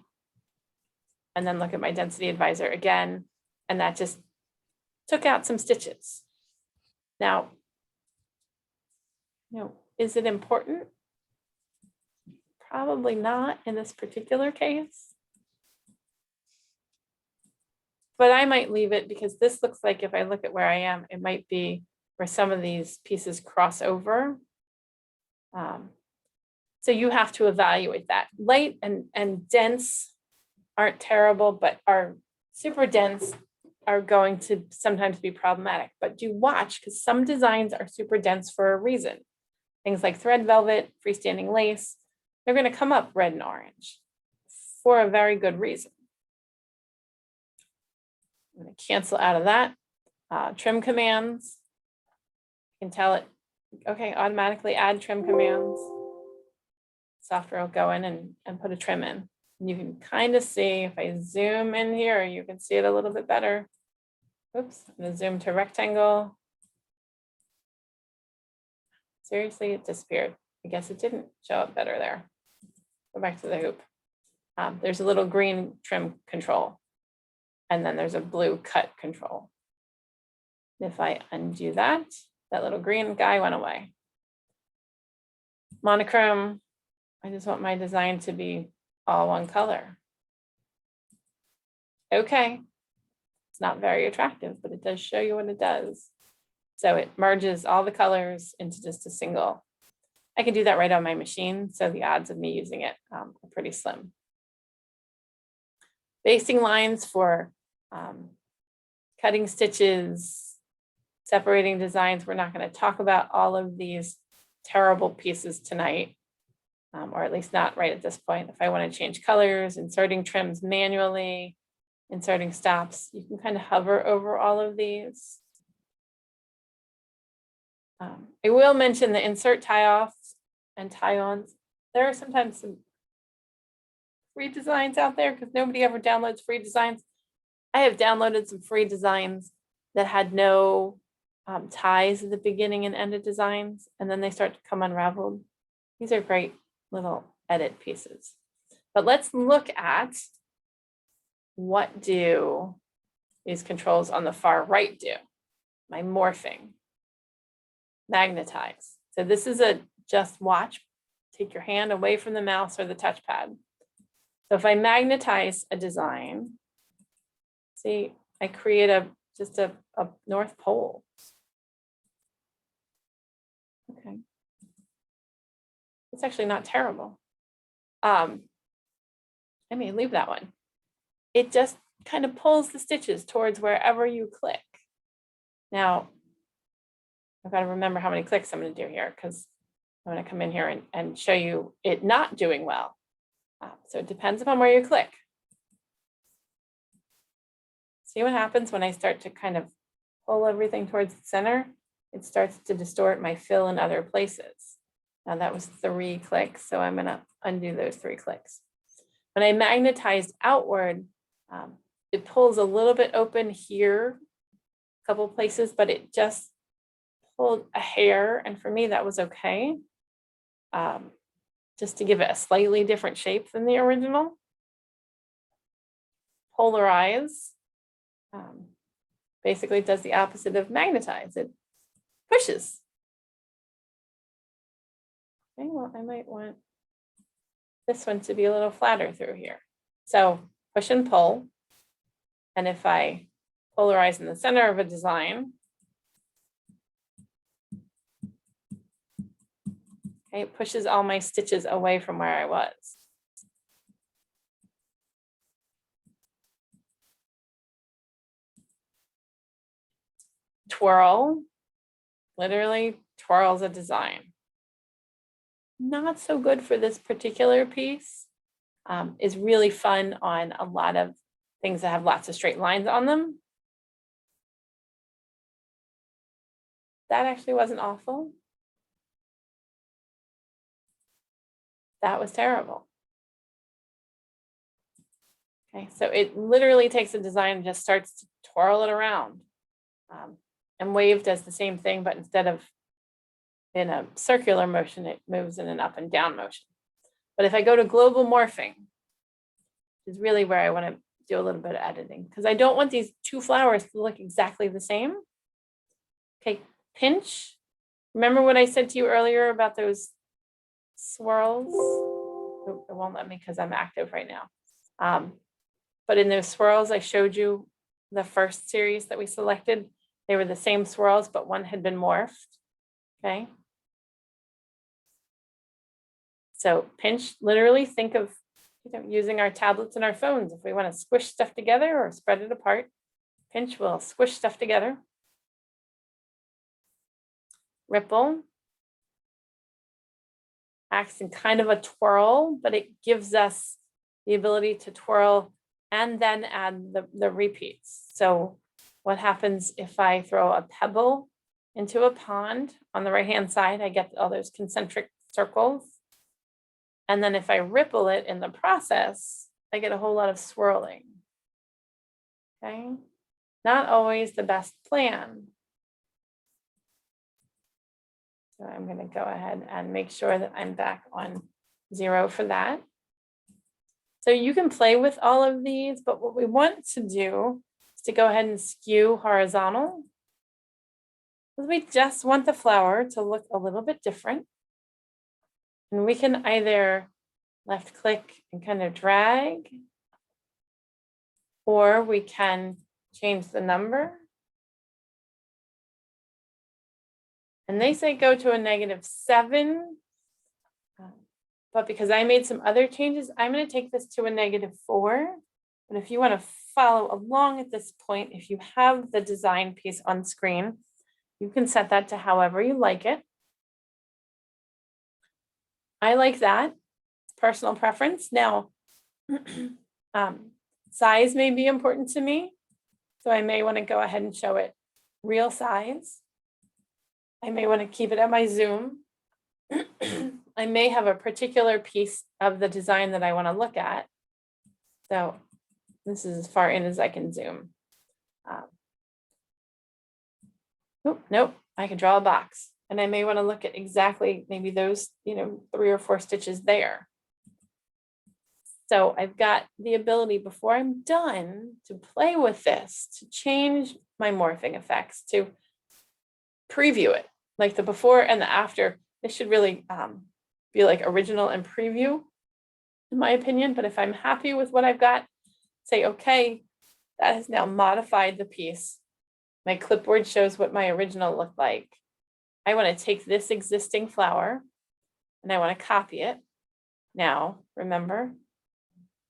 A: And then look at my density advisor again. And that just took out some stitches. Now, is it important? Probably not in this particular case. But I might leave it because this looks like, if I look at where I am, it might be where some of these pieces cross over. So you have to evaluate that. Light and dense aren't terrible, but are super dense are going to sometimes be problematic. But do watch, because some designs are super dense for a reason. Things like thread velvet, freestanding lace, they're going to come up red and orange for a very good reason. I'm going to cancel out of that. Trim commands. You can tell it, okay, automatically add trim commands. Software will go in and put a trim in. And you can kind of see, if I zoom in here, you can see it a little bit better. Oops, I'm going to zoom to rectangle. Seriously, it disappeared. I guess it didn't show up better there. Go back to the hoop. There's a little green trim control. And then there's a blue cut control. If I undo that, that little green guy went away. Monochrome, I just want my design to be all one color. Okay, it's not very attractive, but it does show you what it does. So it merges all the colors into just a single. I can do that right on my machine, so the odds of me using it are pretty slim. Basting lines for cutting stitches, separating designs. We're not going to talk about all of these terrible pieces tonight, or at least not right at this point. If I want to change colors, inserting trims manually, inserting stops. You can kind of hover over all of these. I will mention the insert tie-offs and tie-ons. There are sometimes some free designs out there because nobody ever downloads free designs. I have downloaded some free designs that had no ties at the beginning and end of designs, and then they start to come unraveled. These are great little edit pieces. But let's look at what do these controls on the far right do. My morphing, magnetize. So this is a just watch. Take your hand away from the mouse or the touchpad. So if I magnetize a design, see, I create just a North Pole. Okay. It's actually not terrible. I may leave that one. It just kind of pulls the stitches towards wherever you click. Now, I've got to remember how many clicks I'm going to do here because I'm going to come in here and show you it not doing well. So it depends upon where you click. See what happens when I start to kind of pull everything towards the center? It starts to distort my fill in other places. Now that was 3 clicks, so I'm going to undo those 3 clicks. When I magnetized outward, it pulls a little bit open here, a couple places, but it just pulled a hair, and for me that was okay. Just to give it a slightly different shape than the original. Polarize basically does the opposite of magnetize. It pushes. Okay, well, I might want this one to be a little flatter through here. So push and pull. And if I polarize in the center of a design, okay, it pushes all my stitches away from where I was. Twirl, literally twirls a design. Not so good for this particular piece. Is really fun on a lot of things that have lots of straight lines on them. That actually wasn't awful. That was terrible. Okay, so it literally takes a design and just starts to twirl it around. And Wave does the same thing, but instead of in a circular motion, it moves in an up and down motion. But if I go to global morphing, which is really where I want to do a little bit of editing, because I don't want these 2 flowers to look exactly the same. Okay, pinch. Remember what I said to you earlier about those swirls? It won't let me because I'm active right now. But in those swirls, I showed you the first series that we selected. They were the same swirls, but one had been morphed. Okay. So pinch, literally think of using our tablets and our phones. If we want to squish stuff together or spread it apart, pinch will squish stuff together. Ripple acts in kind of a twirl, but it gives us the ability to twirl and then add the repeats. So what happens if I throw a pebble into a pond on the right-hand side? I get all those concentric circles. And then if I ripple it in the process, I get a whole lot of swirling. Okay, not always the best plan. So I'm going to go ahead and make sure that I'm back on 0 for that. So you can play with all of these, but what we want to do is to go ahead and skew horizontal. Because we just want the flower to look a little bit different. And we can either left click and kind of drag, or we can change the number. And they say go to a -7, but because I made some other changes, I'm going to take this to a -4. But if you want to follow along at this point, if you have the design piece on screen, you can set that to however you like it. I like that. It's personal preference. Now, Size may be important to me, so I may want to go ahead and show it real size. I may want to keep it at my zoom. I may have a particular piece of the design that I want to look at. So this is as far in as I can zoom. Nope, I can draw a box, and I may want to look at exactly maybe those, 3 or 4 stitches there. So I've got the ability before I'm done to play with this, to change my morphing effects, to preview it, like the before and the after. This should really be like original and preview, in my opinion. But if I'm happy with what I've got, say, okay, that has now modified the piece. My clipboard shows what my original looked like. I want to take this existing flower and I want to copy it. Now, remember,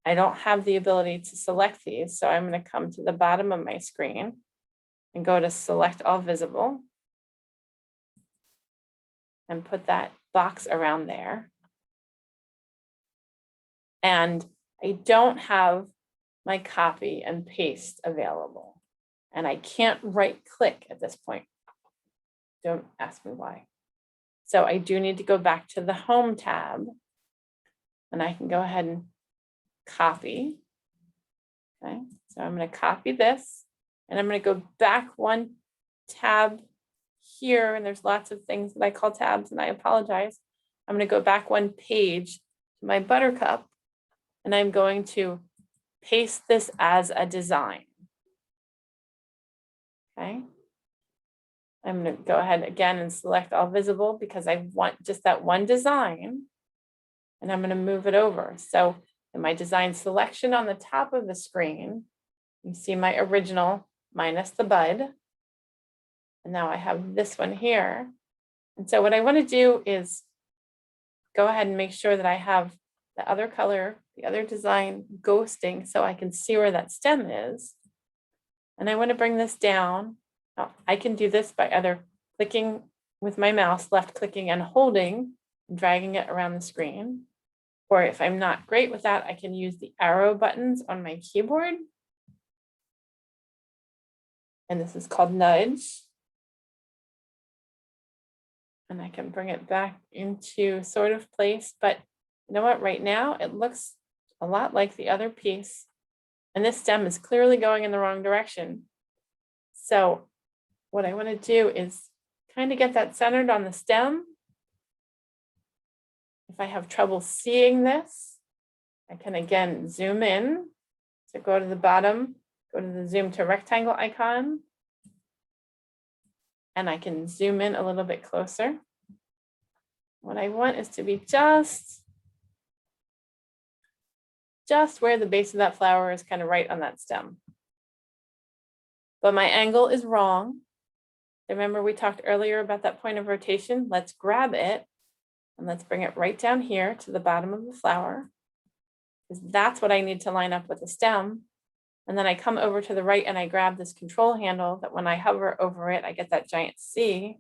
A: I don't have the ability to select these, so I'm going to come to the bottom of my screen and go to select all visible and put that box around there. And I don't have my copy and paste available, and I can't right click at this point. Don't ask me why. So I do need to go back to the Home tab, and I can go ahead and copy. Okay, so I'm going to copy this, and I'm going to go back one tab here, and there's lots of things that I call tabs, and I apologize. I'm going to go back one page to my Buttercup, and I'm going to paste this as a design. Okay, I'm going to go ahead again and select all visible because I want just that one design, and I'm going to move it over. So in my design selection on the top of the screen, you see my original minus the bud. And now I have this one here. And so what I want to do is go ahead and make sure that I have the other color, the other design ghosting, so I can see where that stem is. And I want to bring this down. Now, I can do this by either clicking with my mouse, left clicking and holding, and dragging it around the screen. Or if I'm not great with that, I can use the arrow buttons on my keyboard. And this is called nudge. And I can bring it back into sort of place, but you know what, right now it looks a lot like the other piece. And this stem is clearly going in the wrong direction. So what I want to do is kind of get that centered on the stem. If I have trouble seeing this, I can again zoom in. So go to the bottom, go to the zoom to rectangle icon. And I can zoom in a little bit closer. What I want is to be just where the base of that flower is, kind of right on that stem. But my angle is wrong. Remember we talked earlier about that point of rotation? Let's grab it and let's bring it right down here to the bottom of the flower, because that's what I need to line up with the stem. And then I come over to the right and I grab this control handle that when I hover over it, I get that giant C.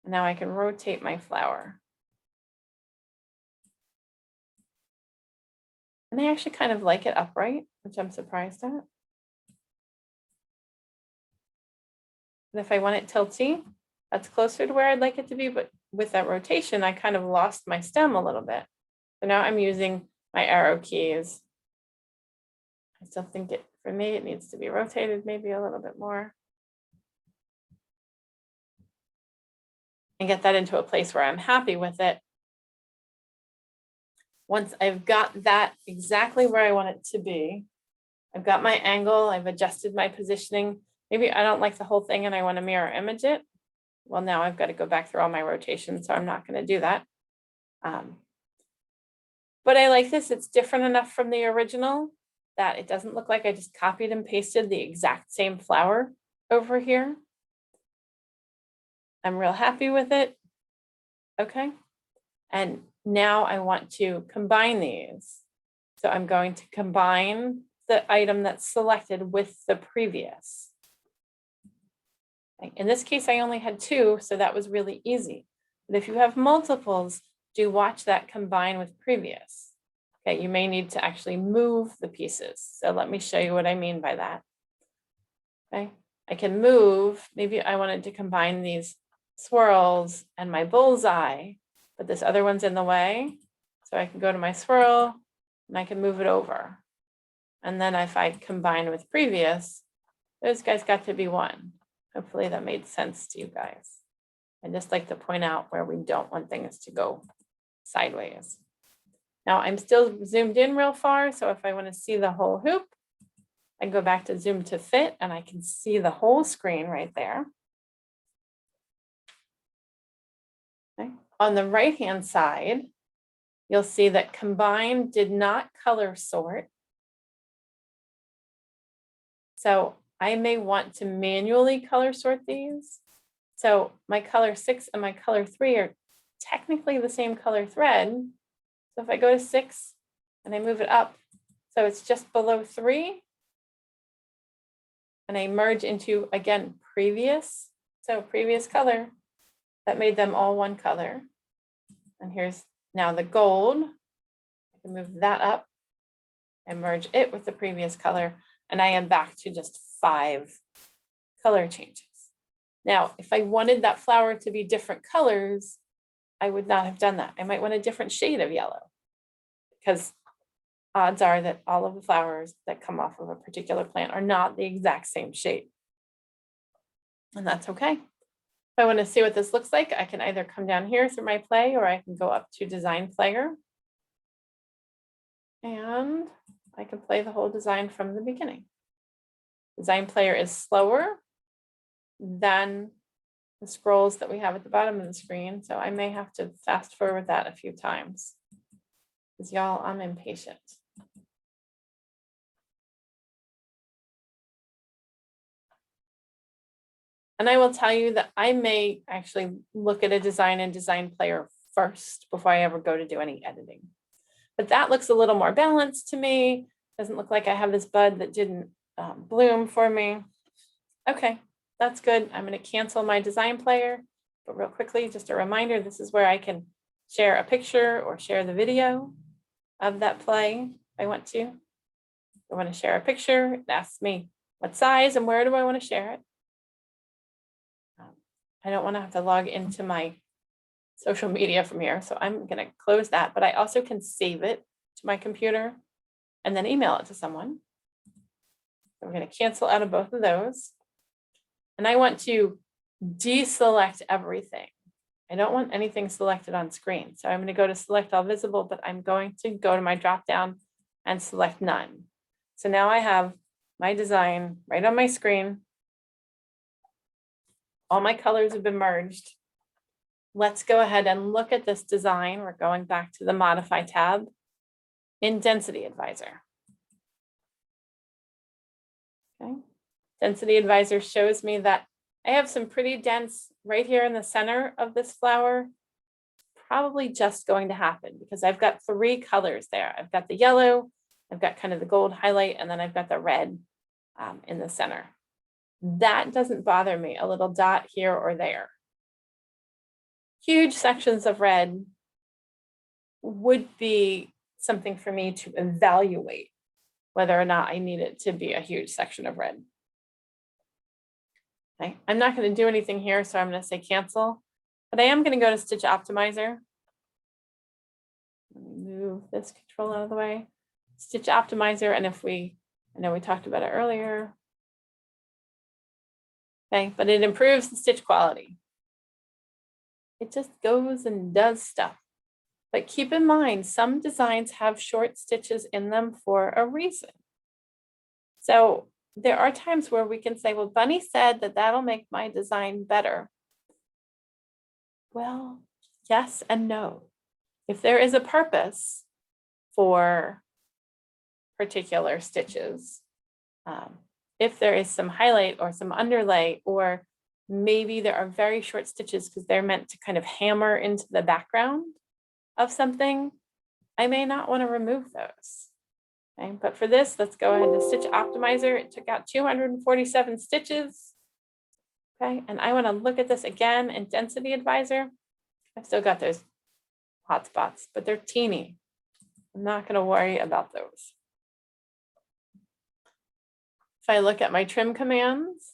A: And now I can rotate my flower. And I actually kind of like it upright, which I'm surprised at. And if I want it tilty, that's closer to where I'd like it to be. But with that rotation, I kind of lost my stem a little bit. So now I'm using my arrow keys. I still think for me, it needs to be rotated maybe a little bit more. And get that into a place where I'm happy with it. Once I've got that exactly where I want it to be, I've got my angle, I've adjusted my positioning. Maybe I don't like the whole thing and I want to mirror image it. Well, now I've got to go back through all my rotations, so I'm not going to do that. But I like this. It's different enough from the original that it doesn't look like I just copied and pasted the exact same flower over here. I'm real happy with it. Okay. And now I want to combine these. So I'm going to combine the item that's selected with the previous. In this case, I only had 2, so that was really easy. But if you have multiples, do watch that combine with previous. Okay, you may need to actually move the pieces. So let me show you what I mean by that. Okay, I can move, maybe I wanted to combine these swirls and my bullseye, but this other one's in the way. So I can go to my swirl and I can move it over. And then if I combine with previous, those guys got to be one. Hopefully that made sense to you guys. I just like to point out where we don't want things to go sideways. Now I'm still zoomed in real far, so if I want to see the whole hoop, I go back to zoom to fit and I can see the whole screen right there. Okay. On the right-hand side, you'll see that combine did not color sort. So I may want to manually color sort these. So my color 6 and my color 3 are technically the same color thread. So if I go to 6 and I move it up, so it's just below 3, and I merge into, again, previous, so previous color, that made them all one color. And here's now the gold. I can move that up and merge it with the previous color, and I am back to just 5 color changes. Now, if I wanted that flower to be different colors, I would not have done that. I might want a different shade of yellow, because odds are that all of the flowers that come off of a particular plant are not the exact same shade. And that's okay. If I want to see what this looks like, I can either come down here through my play, or I can go up to Design Player. And I can play the whole design from the beginning. Design Player is slower than the scrolls that we have at the bottom of the screen, so I may have to fast forward that a few times, because y'all, I'm impatient. And I will tell you that I may actually look at a design in Design Player first before I ever go to do any editing. But that looks a little more balanced to me. Doesn't look like I have this bud that didn't bloom for me. Okay, that's good. I'm going to cancel my Design Player. But real quickly, just a reminder, this is where I can share a picture or share the video of that play if I want to. I want to share a picture. It asks me what size and where do I want to share it. I don't want to have to log into my social media from here, so I'm going to close that, but I also can save it to my computer and then email it to someone. So we're going to cancel out of both of those. And I want to deselect everything. I don't want anything selected on screen. So I'm going to go to select all visible, but I'm going to go to my drop down and select none. So now I have my design right on my screen. All my colors have been merged. Let's go ahead and look at this design. We're going back to the Modify tab in Density Advisor. Okay. Density Advisor shows me that I have some pretty dense right here in the center of this flower. Probably just going to happen because I've got 3 colors there. I've got the yellow, I've got kind of the gold highlight, and then I've got the red in the center. That doesn't bother me, a little dot here or there. Huge sections of red would be something for me to evaluate whether or not I need it to be a huge section of red. Okay, I'm not going to do anything here, so I'm going to say cancel, but I am going to go to Stitch Optimizer. Let me move this control out of the way. Stitch Optimizer, and if I know we talked about it earlier. Okay, but it improves the stitch quality. It just goes and does stuff. But keep in mind, some designs have short stitches in them for a reason. So there are times where we can say, well, Bunny said that that'll make my design better. Well, yes and no. If there is a purpose for particular stitches, if there is some highlight or some underlay, or maybe there are very short stitches because they're meant to kind of hammer into the background of something, I may not want to remove those. Okay, but for this, let's go ahead to Stitch Optimizer. It took out 247 stitches. Okay, and I want to look at this again in Density Advisor. I've still got those hot spots, but they're teeny. I'm not going to worry about those. If I look at my trim commands,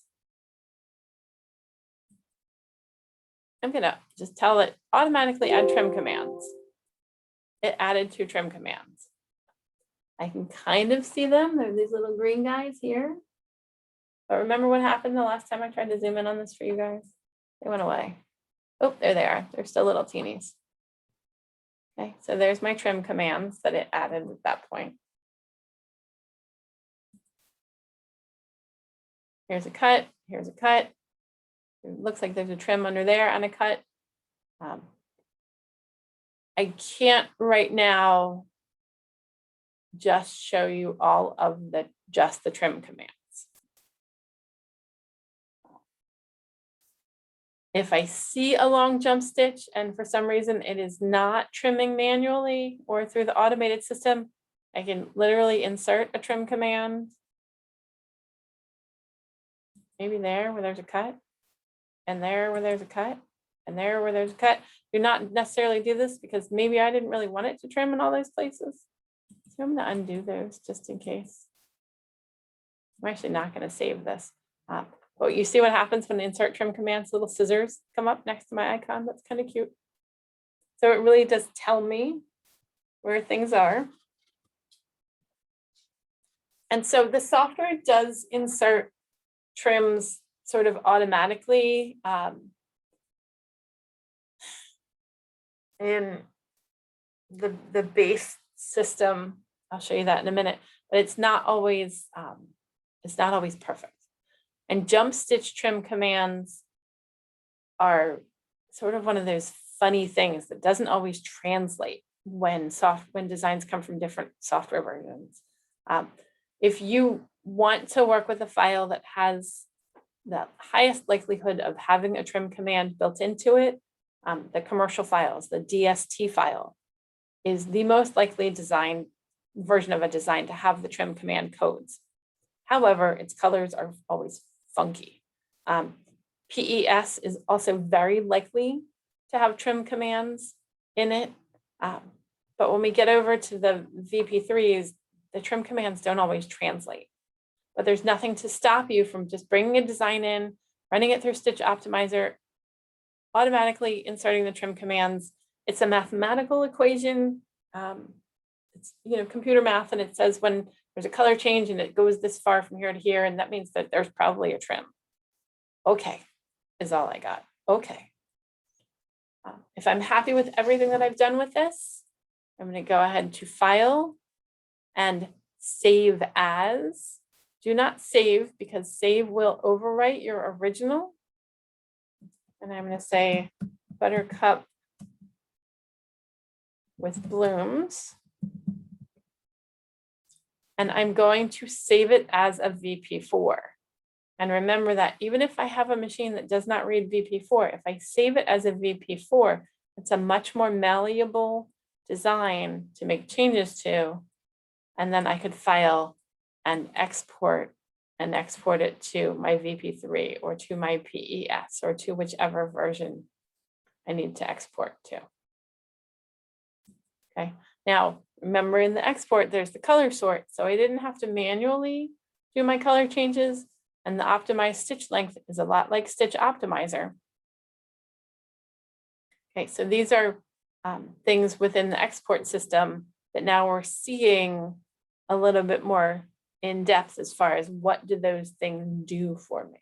A: I'm going to just tell it automatically add trim commands. It added 2 trim commands. I can kind of see them. There's these little green guys here. But remember what happened the last time I tried to zoom in on this for you guys? They went away. Oh, there they are. They're still little teenies. Okay, so there's my trim commands that it added at that point. Here's a cut, here's a cut. It looks like there's a trim under there and a cut. I can't right now just show you all of just the trim commands. If I see a long jump stitch and for some reason it is not trimming manually or through the automated system, I can literally insert a trim command. Maybe there where there's a cut, and there where there's a cut, and there where there's a cut. Do not necessarily do this because maybe I didn't really want it to trim in all those places. So I'm going to undo those just in case. I'm actually not going to save this. But you see what happens when the insert trim commands, little scissors come up next to my icon. That's kind of cute. So it really does tell me where things are. And so the software does insert trims sort of automatically in the base system. I'll show you that in a minute, but it's not always perfect. And jump stitch trim commands are sort of one of those funny things that doesn't always translate when designs come from different software versions. If you want to work with a file that has the highest likelihood of having a trim command built into it, the commercial files, the DST file, is the most likely version of a design to have the trim command codes. However, its colors are always funky. PES is also very likely to have trim commands in it. But when we get over to the VP3s, the trim commands don't always translate. But there's nothing to stop you from just bringing a design in, running it through Stitch Optimizer, automatically inserting the trim commands. It's a mathematical equation. It's computer math, and it says when there's a color change and it goes this far from here to here, and that means that there's probably a trim. Okay, is all I got. Okay. If I'm happy with everything that I've done with this, I'm going to go ahead to File and Save As. Do not save because save will overwrite your original. And I'm going to say Buttercup with blooms. And I'm going to save it as a VP4. And remember that even if I have a machine that does not read VP4, if I save it as a VP4, it's a much more malleable design to make changes to. And then I could file and export it to my VP3 or to my PES or to whichever version I need to export to. Okay, now remember in the export, there's the color sort. So I didn't have to manually do my color changes, and the optimized stitch length is a lot like Stitch Optimizer. Okay, so these are things within the export system that now we're seeing a little bit more in depth as far as what do those things do for me.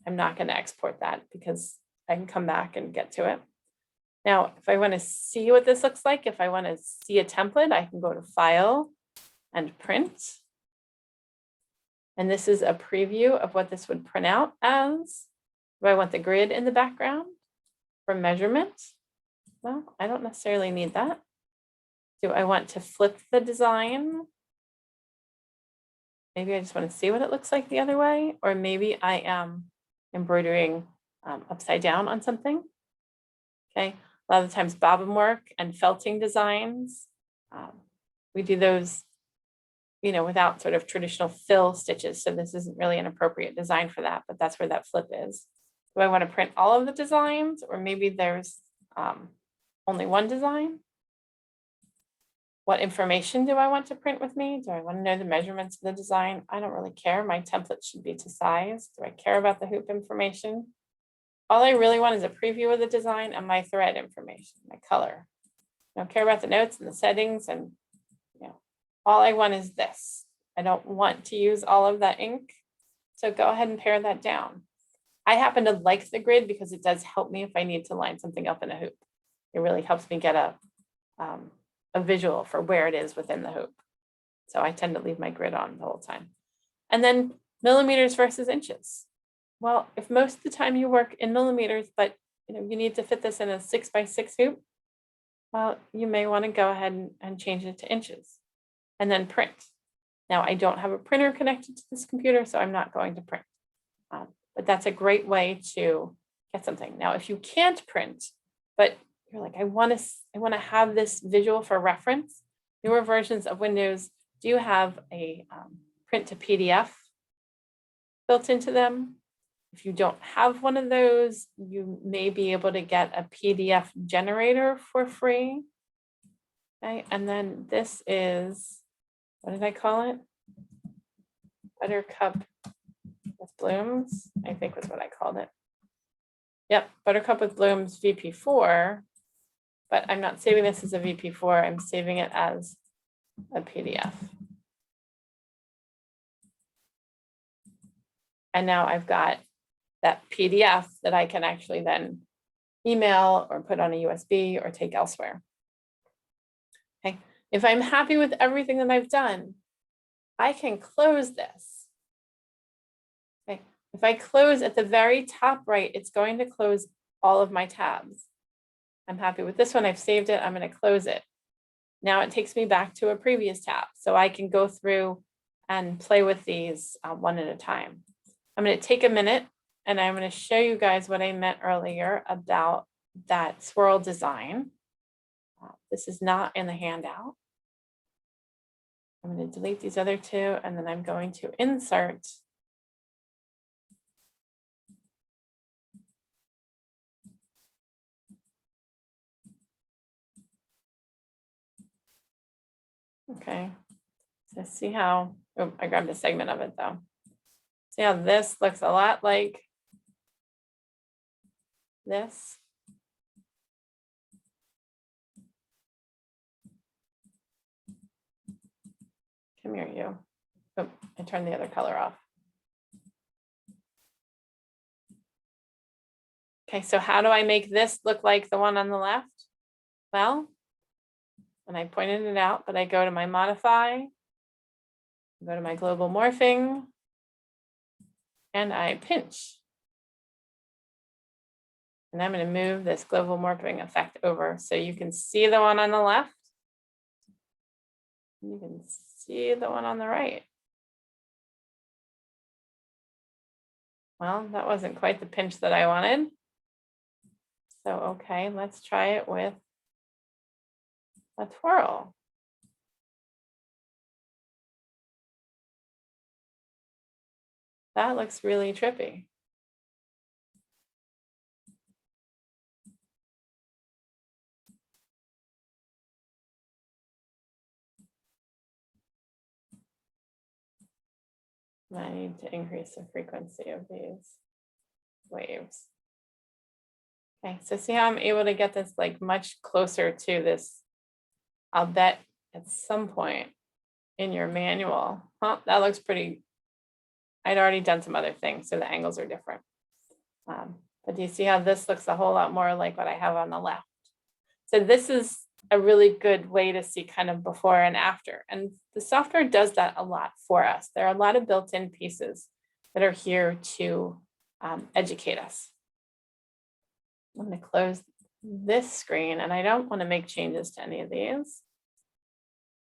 A: I'm not going to export that because I can come back and get to it. Now, if I want to see what this looks like, if I want to see a template, I can go to File and Print. And this is a preview of what this would print out as. Do I want the grid in the background for measurement? Well, I don't necessarily need that. Do I want to flip the design? Maybe I just want to see what it looks like the other way, or maybe I am embroidering upside down on something. Okay, a lot of the times bobbin work and felting designs, we do those, without sort of traditional fill stitches. So this isn't really an appropriate design for that, but that's where that flip is. Do I want to print all of the designs, or maybe there's only one design? What information do I want to print with me? Do I want to know the measurements of the design? I don't really care. My template should be to size. Do I care about the hoop information? All I really want is a preview of the design and my thread information, my color. I don't care about the notes and the settings, and all I want is this. I don't want to use all of that ink. So go ahead and pare that down. I happen to like the grid because it does help me if I need to line something up in a hoop. It really helps me get a visual for where it is within the hoop. So I tend to leave my grid on the whole time. And then millimeters versus inches. Well, if most of the time you work in millimeters, but you need to fit this in a 6x6 hoop, well, you may want to go ahead and change it to inches and then print. Now, I don't have a printer connected to this computer, so I'm not going to print. But that's a great way to get something. Now, if you can't print, but you're like, I want to have this visual for reference, newer versions of Windows do have a print to PDF built into them. If you don't have one of those, you may be able to get a PDF generator for free. Okay, and then this is, what did I call it? Buttercup with Blooms, I think was what I called it. Yep, Buttercup with Blooms VP4, but I'm not saving this as a VP4, I'm saving it as a PDF. And now I've got that PDF that I can actually then email or put on a USB or take elsewhere. Okay, if I'm happy with everything that I've done, I can close this. Okay, if I close at the very top right, it's going to close all of my tabs. I'm happy with this one, I've saved it, I'm going to close it. Now it takes me back to a previous tab, so I can go through and play with these one at a time. I'm going to take a minute and I'm going to show you guys what I meant earlier about that swirl design. This is not in the handout. I'm going to delete these other two, and then I'm going to insert okay, so see how, oh, I grabbed a segment of it though. See how this looks a lot like this. Come here, you. Oh, I turned the other color off. Okay, so how do I make this look like the one on the left? Well, and I pointed it out, but I go to my modify, go to my global morphing, and I pinch. And I'm going to move this global morphing effect over so you can see the one on the left. You can see the one on the right. Well, that wasn't quite the pinch that I wanted. So, okay, let's try it with a twirl. That looks really trippy. I need to increase the frequency of these waves. Okay, so see how I'm able to get this like much closer to this. I'll bet at some point in your manual, that looks pretty, I'd already done some other things, so the angles are different. But do you see how this looks a whole lot more like what I have on the left? So this is a really good way to see kind of before and after. And the software does that a lot for us. There are a lot of built-in pieces that are here to educate us. I'm going to close this screen, and I don't want to make changes to any of these.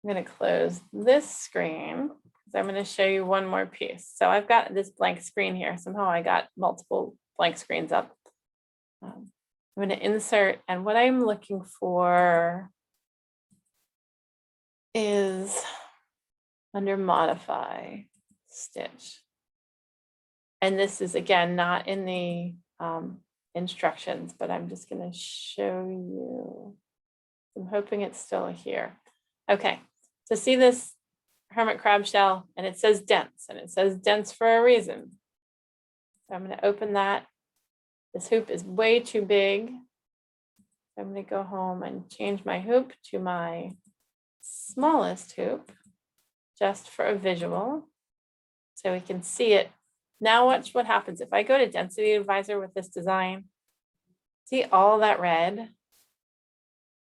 A: I'm going to close this screen because I'm going to show you one more piece. So I've got this blank screen here. Somehow I got multiple blank screens up. I'm going to insert, and what I'm looking for is under modify stitch. And this is again not in the instructions, but I'm just going to show you. I'm hoping it's still here. Okay, so see this hermit crab shell, and it says dense, and it says dense for a reason. So I'm going to open that. This hoop is way too big. I'm going to go home and change my hoop to my smallest hoop, just for a visual, so we can see it. Now watch what happens if I go to Density Advisor with this design. See all that red?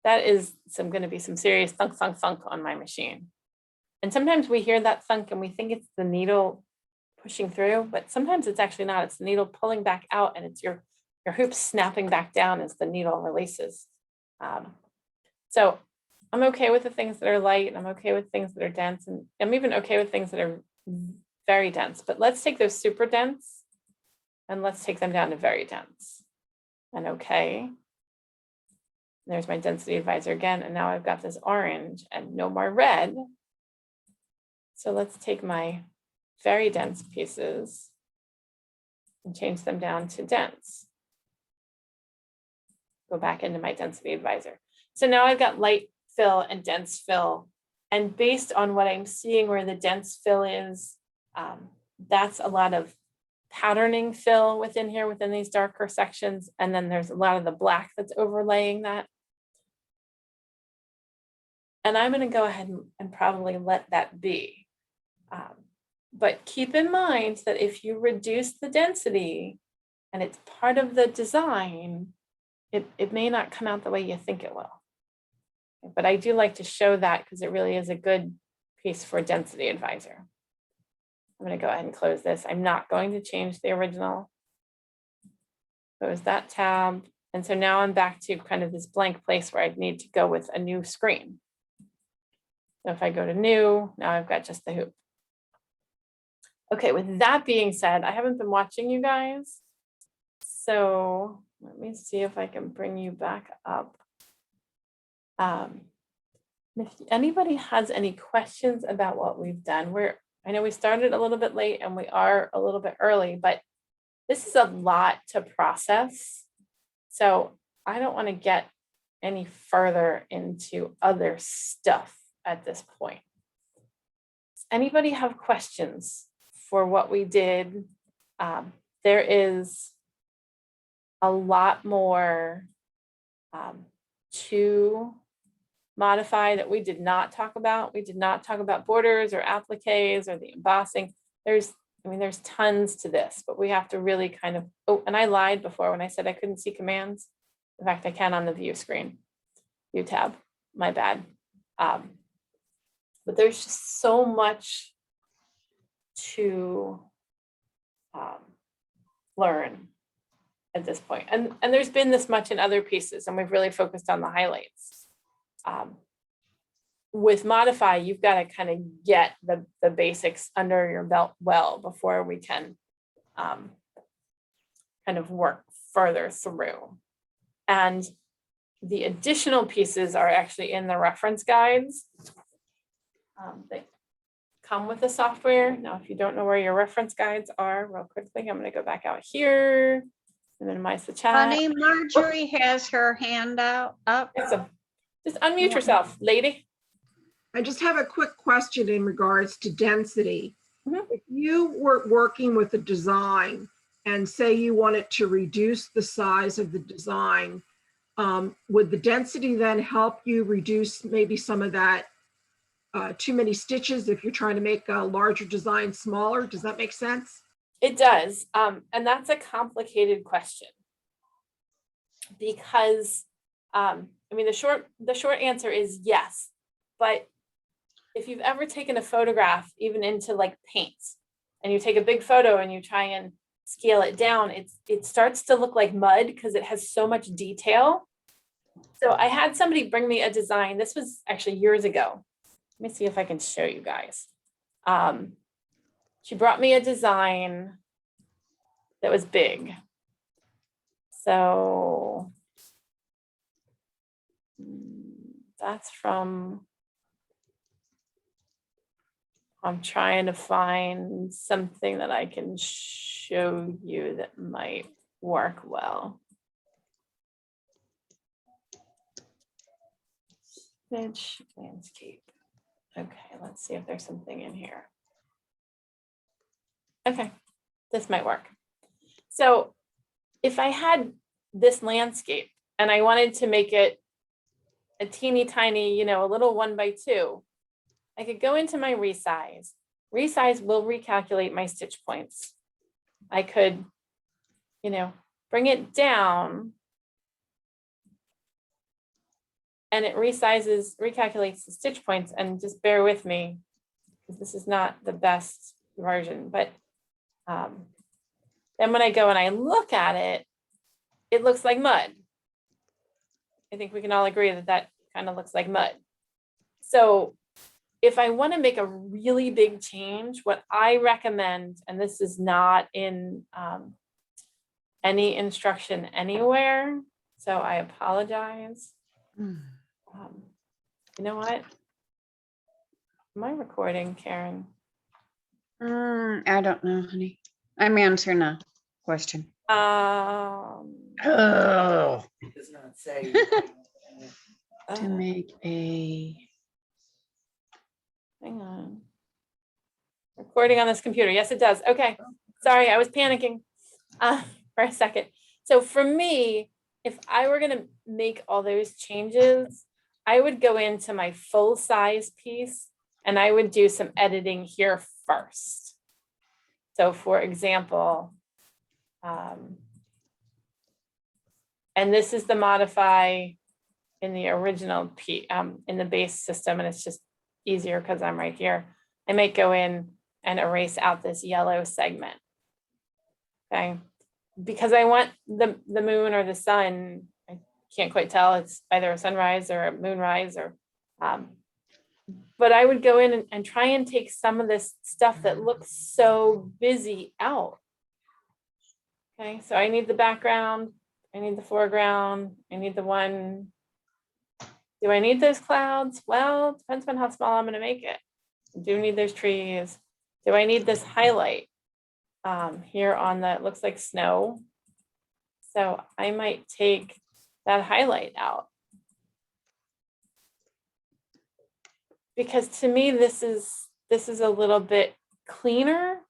A: That is going to be some serious thunk, thunk, thunk on my machine. And sometimes we hear that thunk and we think it's the needle pushing through, but sometimes it's actually not. It's the needle pulling back out, and it's your hoop snapping back down as the needle releases. So I'm okay with the things that are light, and I'm okay with things that are dense, and I'm even okay with things that are very dense. But let's take those super dense and let's take them down to very dense. And okay. There's my Density Advisor again, and now I've got this orange and no more red. So let's take my very dense pieces and change them down to dense. Go back into my Density Advisor. So now I've got light fill and dense fill. And based on what I'm seeing where the dense fill is, that's a lot of patterning fill within here, within these darker sections. And then there's a lot of the black that's overlaying that. And I'm going to go ahead and probably let that be. But keep in mind that if you reduce the density and it's part of the design, it may not come out the way you think it will. But I do like to show that because it really is a good piece for Density Advisor. I'm going to go ahead and close this. I'm not going to change the original. Close that tab. And so now I'm back to kind of this blank place where I need to go with a new screen. So if I go to new, now I've got just the hoop. Okay, with that being said, I haven't been watching you guys. So let me see if I can bring you back up. If anybody has any questions about what we've done, I know we started a little bit late and we are a little bit early, but this is a lot to process. So I don't want to get any further into other stuff at this point. Does anybody have questions for what we did? There is a lot more to modify that we did not talk about. We did not talk about borders or appliques or the embossing. There's tons to this, but we have to really kind of, oh, and I lied before when I said I couldn't see commands. In fact, I can on the view screen, view tab, my bad. But there's just so much to learn at this point. And there's been this much in other pieces, and we've really focused on the highlights. With Modify, you've got to kind of get the basics under your belt well before we can kind of work further through. And the additional pieces are actually in the reference guides. They come with the software. Now, if you don't know where your reference guides are, real quickly, I'm going to go back out here and minimize the chat.
C: Honey, Marjorie has her hand out up.
A: So just unmute yourself, lady.
D: I just have a quick question in regards to density.
A: Mhm.
D: If you were working with a design and say you wanted to reduce the size of the design, would the density then help you reduce maybe some of that too many stitches if you're trying to make a larger design smaller? Does that make sense?
A: It does. And that's a complicated question because, the short answer is yes, but if you've ever taken a photograph, even into like paint, and you take a big photo and you try and scale it down, it starts to look like mud because it has so much detail. So I had somebody bring me a design. This was actually years ago. Let me see if I can show you guys. She brought me a design that was big. So that's from, I'm trying to find something that I can show you that might work well. Image landscape. Okay, let's see if there's something in here. Okay, this might work. So if I had this landscape and I wanted to make it a teeny tiny, you know, a little 1x2, I could go into my resize. Resize will recalculate my stitch points. I could, you know, bring it down and it resizes, recalculates the stitch points, and just bear with me because this is not the best version, but then when I go and I look at it, it looks like mud. I think we can all agree that that kind of looks like mud. So if I want to make a really big change, what I recommend, and this is not in any instruction anywhere, so I apologize. You know what? Am I recording, Karen?
C: I don't know, honey. I'm answering a question.
A: Oh.
F: It does not say.
C: To make a,
A: Hang on. Recording on this computer. Yes, it does. Okay. Sorry, I was panicking for a second. So for me, if I were going to make all those changes, I would go into my full size piece and I would do some editing here first. So for example, and this is the modify in the original in the base system, and it's just easier because I'm right here. I might go in and erase out this yellow segment. Okay, because I want the moon or the sun, I can't quite tell, it's either a sunrise or a moonrise, or but I would go in and try and take some of this stuff that looks so busy out. Okay, so I need the background, I need the foreground, I need the one. Do I need those clouds? Well, it depends on how small I'm going to make it. I do need those trees. Do I need this highlight here on the, it looks like snow. So I might take that highlight out. Because to me, this is a little bit cleaner.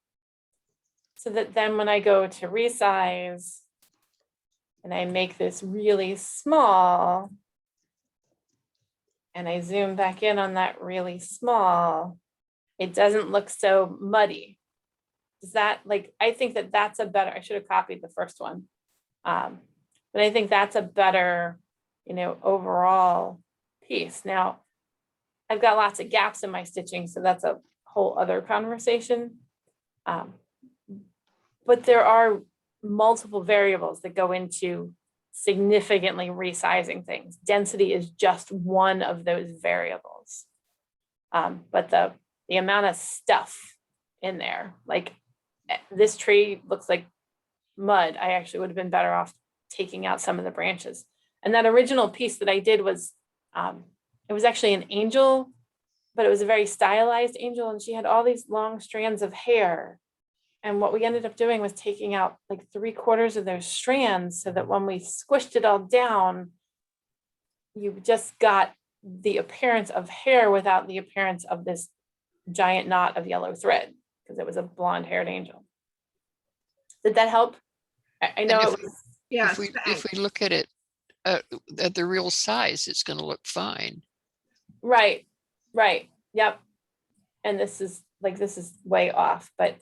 A: So that then when I go to resize and I make this really small, and I zoom back in on that really small, it doesn't look so muddy. Is that like, I think that that's a better, I should have copied the first one. But I think that's a better, you know, overall piece. Now, I've got lots of gaps in my stitching, so that's a whole other conversation. But there are multiple variables that go into significantly resizing things. Density is just one of those variables. But the amount of stuff in there, like this tree looks like mud. I actually would have been better off taking out some of the branches. And that original piece that I did was, it was actually an angel, but it was a very stylized angel, and she had all these long strands of hair. And what we ended up doing was taking out like 3/4 of those strands so that when we squished it all down, you just got the appearance of hair without the appearance of this giant knot of yellow thread, because it was a blonde haired angel. Did that help? I know
B: And
A: it was.
D: Yes,
B: if we look at it at the real size, it's going to look fine.
A: Right, right, yep. And this is way off, but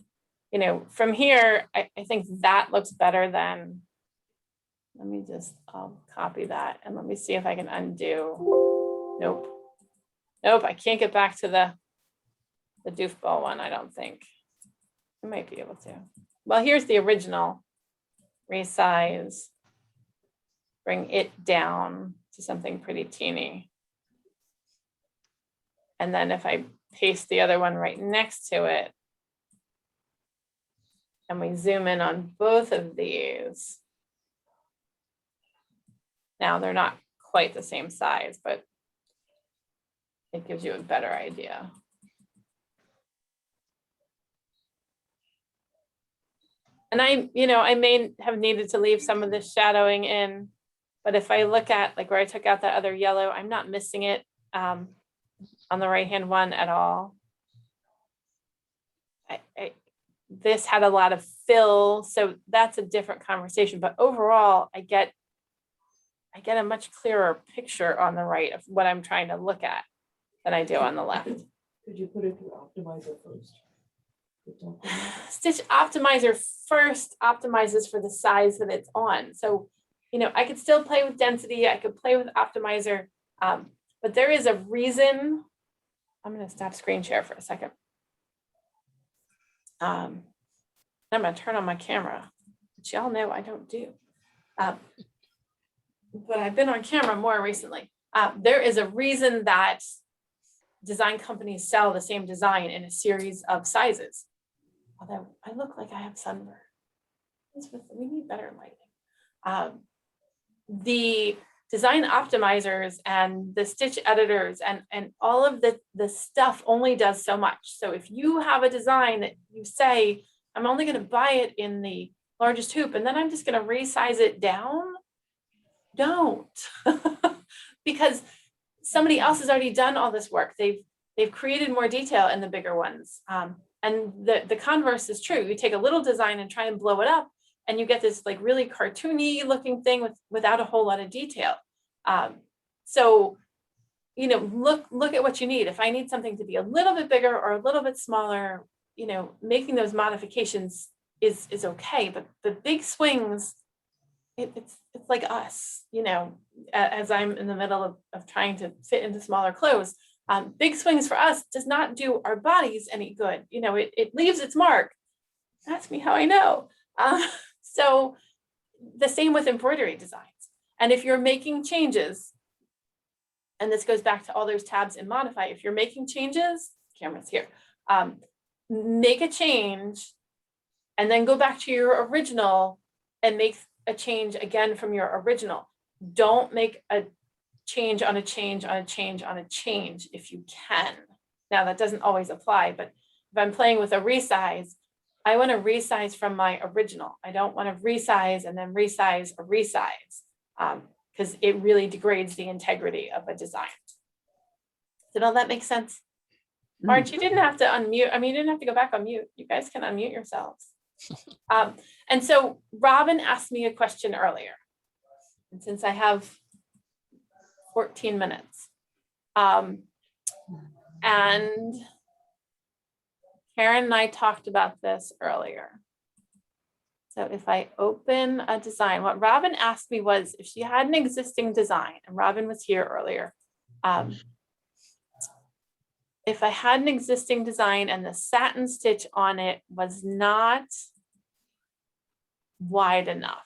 A: you know, from here, I think that looks better than, let me just, I'll copy that and let me see if I can undo. Nope. Nope, I can't get back to the doofball one, I don't think. I might be able to. Well, here's the original. Resize. Bring it down to something pretty teeny. And then if I paste the other one right next to it, and we zoom in on both of these. Now they're not quite the same size, but it gives you a better idea. And I may have needed to leave some of this shadowing in, but if I look at like where I took out that other yellow, I'm not missing it. on the right-hand one at all. This had a lot of fill, so that's a different conversation, but overall, I get a much clearer picture on the right of what I'm trying to look at than I do on the left.
F: Could you put it through Optimizer first?
A: Stitch Optimizer first optimizes for the size that it's on. So, I could still play with density. I could play with Optimizer, but there is a reason. I'm going to stop screen share for a second. I'm going to turn on my camera, which y'all know I don't do. But I've been on camera more recently. There is a reason that design companies sell the same design in a series of sizes. Although I look like I have sunburn. We need better lighting. The design optimizers and the stitch editors and all of the stuff only does so much. So if you have a design that you say, I'm only going to buy it in the largest hoop, and then I'm just going to resize it down, don't. Because somebody else has already done all this work. They've created more detail in the bigger ones. And the converse is true. You take a little design and try and blow it up, and you get this like really cartoony looking thing without a whole lot of detail. So, look at what you need. If I need something to be a little bit bigger or a little bit smaller, making those modifications is okay. But the big swings, it's like us, as I'm in the middle of trying to fit into smaller clothes. Big swings for us does not do our bodies any good. It leaves its mark. Ask me how I know. So the same with embroidery designs. And if you're making changes, and this goes back to all those tabs in Modify, if you're making changes, camera's here, make a change and then go back to your original and make a change again from your original. Don't make a change on a change on a change on a change if you can. Now that doesn't always apply, but if I'm playing with a resize, I want to resize from my original. I don't want to resize and then resize a resize, because it really degrades the integrity of a design. Did all that make sense? Marge, you didn't have to unmute. I mean, you didn't have to go back on mute. You guys can unmute yourselves. And so Robin asked me a question earlier. And since I have 14 minutes, and Karen and I talked about this earlier. So if I open a design, what Robin asked me was if she had an existing design, and Robin was here earlier. If I had an existing design and the satin stitch on it was not wide enough.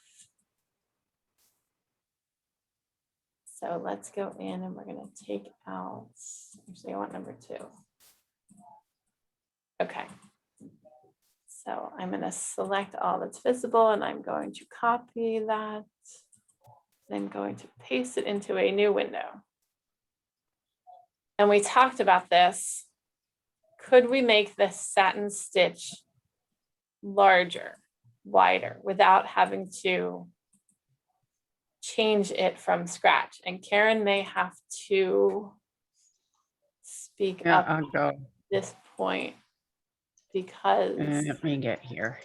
A: So let's go in and we're going to take out, actually I want number 2. Okay. So I'm going to select all that's visible and I'm going to copy that. Then going to paste it into a new window. And we talked about this. Could we make this satin stitch larger, wider, without having to change it from scratch? And Karen may have to speak up
C: I'll go.
A: at this point because
C: Let me get here.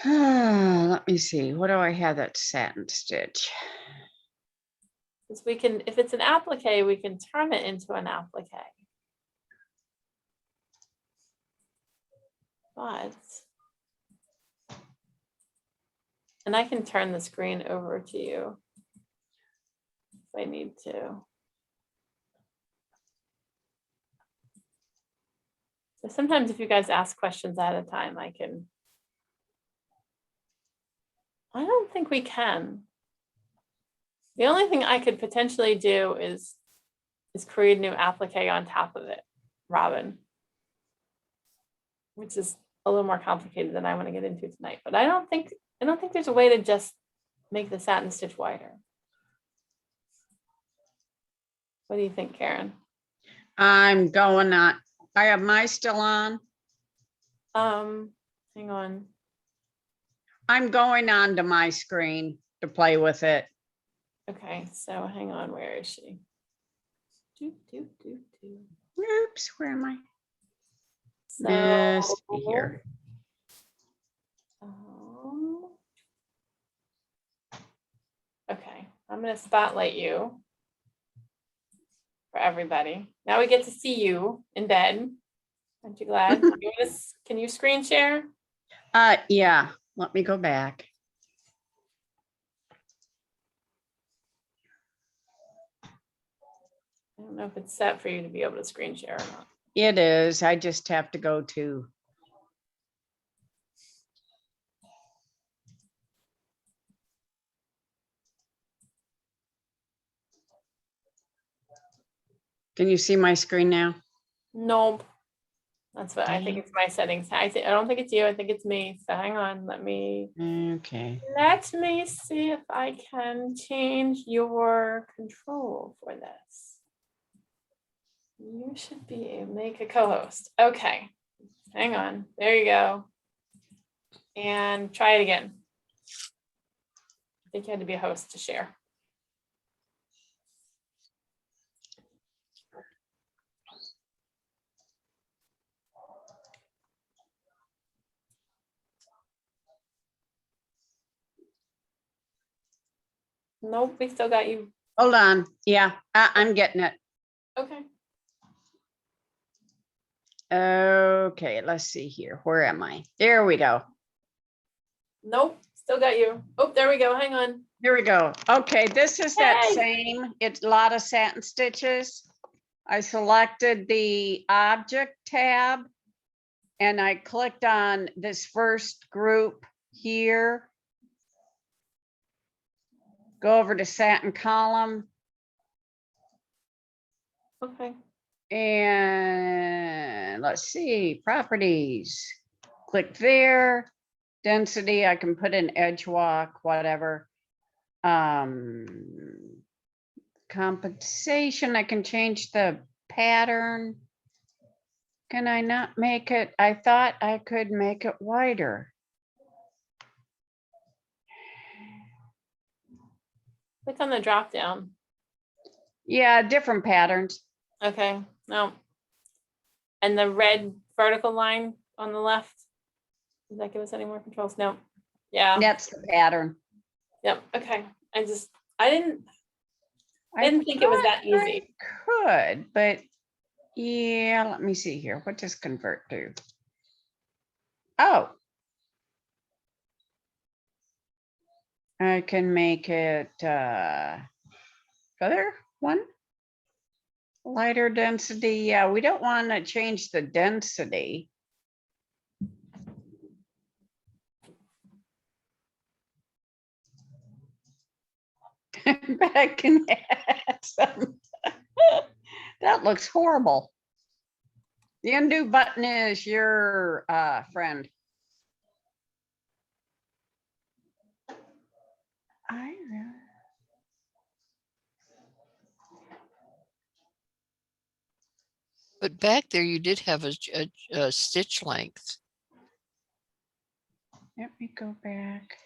C: Let me see. What do I have that satin stitch?
A: we can, if it's an applique, we can turn it into an applique. But, and I can turn the screen over to you if I need to. So sometimes if you guys ask questions at a time, I don't think we can. The only thing I could potentially do is create a new applique on top of it, Robin, which is a little more complicated than I want to get into tonight. But I don't think there's a way to just make the satin stitch wider. What do you think, Karen?
C: I'm going on. I have my still on.
A: Hang on.
C: I'm going on to my screen to play with it.
A: Okay, so hang on, where is she? Do, do, do, do.
C: Oops, where am I?
A: So,
C: This here.
A: Okay, I'm gonna spotlight you for everybody. Now we get to see you in bed. Aren't you glad? Can you screen share?
C: Yeah, let me go back.
A: I don't know if it's set for you to be able to screen share or not.
C: It is, I just have to go to. Can you see my screen now?
A: Nope. That's what I think
C: Dang.
A: it's my settings. I don't think it's you. I think it's me. So hang on. Let me
C: Okay.
A: see if I can change your control for this. You should make a co-host. Okay. Hang on. There you go. And try it again. I think you had to be a host to share. Nope, we still got you.
C: Hold on. Yeah, I'm getting it.
A: Okay.
C: Okay, let's see here. Where am I? There we go.
A: Nope, still got you. Oh, there we go. Hang on.
C: Here we go. Okay, this is that
A: Yay!
C: same, it's a lot of satin stitches. I selected the object tab and I clicked on this first group here. Go over to satin column
A: Okay.
C: and let's see, properties. Click there. Density, I can put in edge walk, whatever. Compensation, I can change the pattern. Can I not make it? I thought I could make it wider.
A: Click on the drop down.
C: Yeah, different patterns.
A: Okay. No. And the red vertical line on the left. Does that give us any more controls? No. Yeah.
C: That's the pattern.
A: Yep. Okay. I didn't think it was that
C: thought I
A: easy.
C: could, but yeah, let me see here. What does convert do? Oh. I can make it other one. Lighter density. Yeah, we don't want to change the density. But I can add some. That looks horrible. The undo button is your friend.
B: But back there, you did have a stitch length.
C: Let me go back.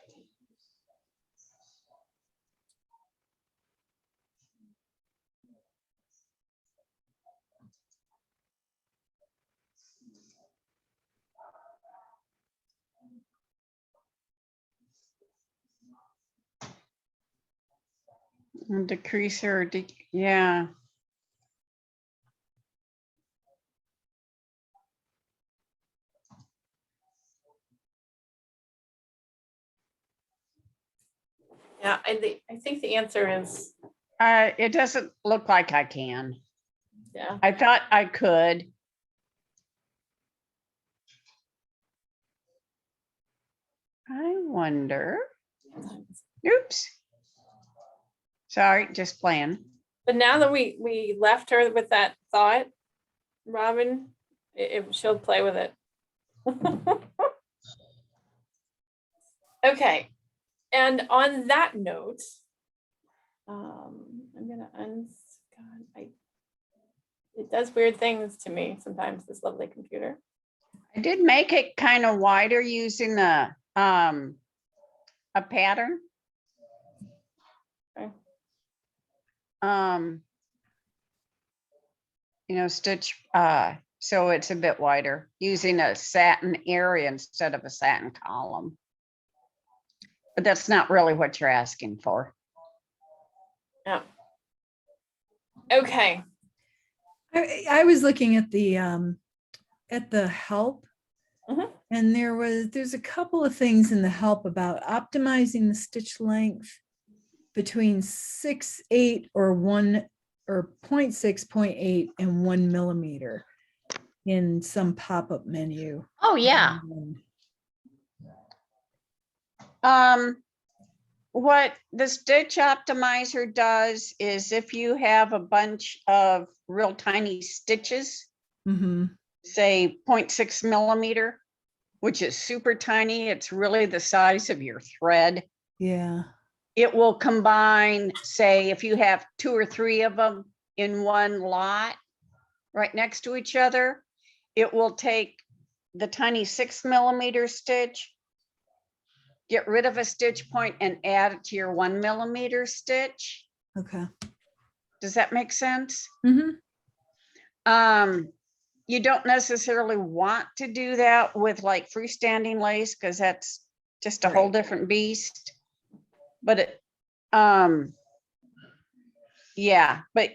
C: Decreaser, yeah.
A: Yeah. I think the answer is,
C: It doesn't look like I can.
A: yeah.
C: I thought I could. I wonder. Oops. Sorry, just playing.
A: But now that we left her with that thought, Robin, she'll play with it. Okay. And on that note, I'm gonna it does weird things to me sometimes, this lovely computer.
C: I did make it kind of wider using a pattern.
A: Okay.
C: stitch, so it's a bit wider, using a satin area instead of a satin column. But that's not really what you're asking for.
A: Yeah. Okay.
E: I was looking at the help.
A: Mhm.
E: And there's a couple of things in the help about optimizing the stitch length between 6.8 or 0.6, 0.8 and 1 millimeter in some pop-up menu.
C: Oh, yeah. What the stitch optimizer does is if you have a bunch of real tiny stitches,
E: Mm-hmm.
C: say 0.6 millimeter, which is super tiny, it's really the size of your thread.
E: Yeah.
C: It will combine, say, if you have 2 or 3 of them in one lot right next to each other, it will take the tiny 6 millimeter stitch, get rid of a stitch point and add it to your 1 millimeter stitch.
E: Okay.
C: Does that make sense?
E: Mm-hmm.
C: You don't necessarily want to do that with like freestanding lace because that's just a whole
A: Right.
C: different beast. But it, yeah, but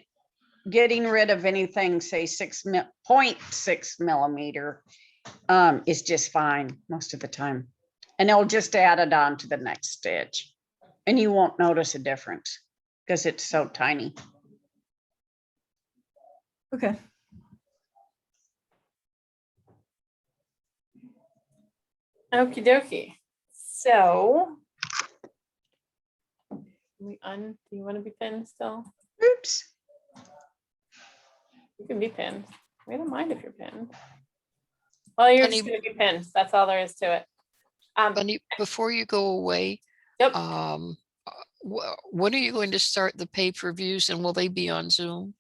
C: getting rid of anything, say 0.6 millimeter, is just fine most of the time. And it'll just add it on to the next stitch. And you won't notice a difference because it's so tiny.
E: Okay.
A: Okie dokie. So. Do you want to be pinned still?
C: Oops.
A: You can be pinned. We don't mind if you're pinned. Well, you're just
B: Bunny-
A: gonna be pinned. That's all there is to it.
B: Bunny, before you go away,
A: Yep.
B: when are you going to start the pay-per-views and will they be on Zoom?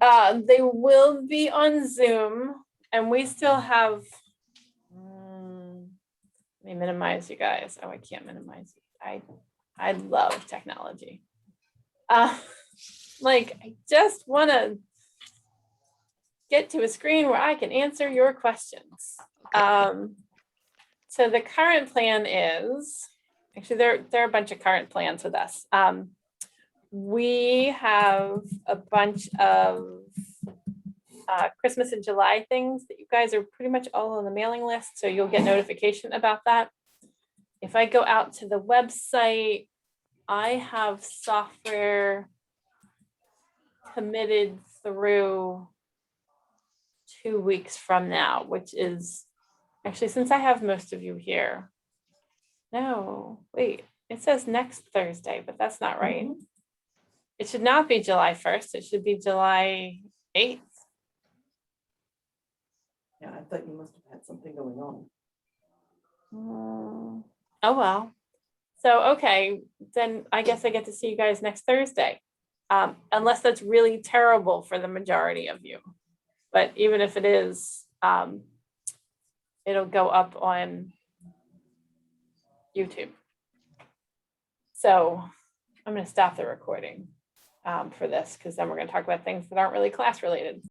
A: They will be on Zoom, and we still have. Let me minimize you guys. Oh, I can't minimize. I love technology. Like I just want to get to a screen where I can answer your questions. So the current plan is actually there are a bunch of current plans with us. We have a bunch of Christmas in July things that you guys are pretty much all on the mailing list, so you'll get notification about that. If I go out to the website, I have software committed through 2 weeks from now, which is actually, since I have most of you here. No, wait, it says next Thursday, but that's not right. It should not be July 1st. It should be July 8th.
F: Yeah, I thought you must have had something going on.
A: Oh, well. So, okay, then I guess I get to see you guys next Thursday. Unless that's really terrible for the majority of you. But even if it is, it'll go up on YouTube. So I'm going to stop the recording for this because then we're going to talk about things that aren't really class related.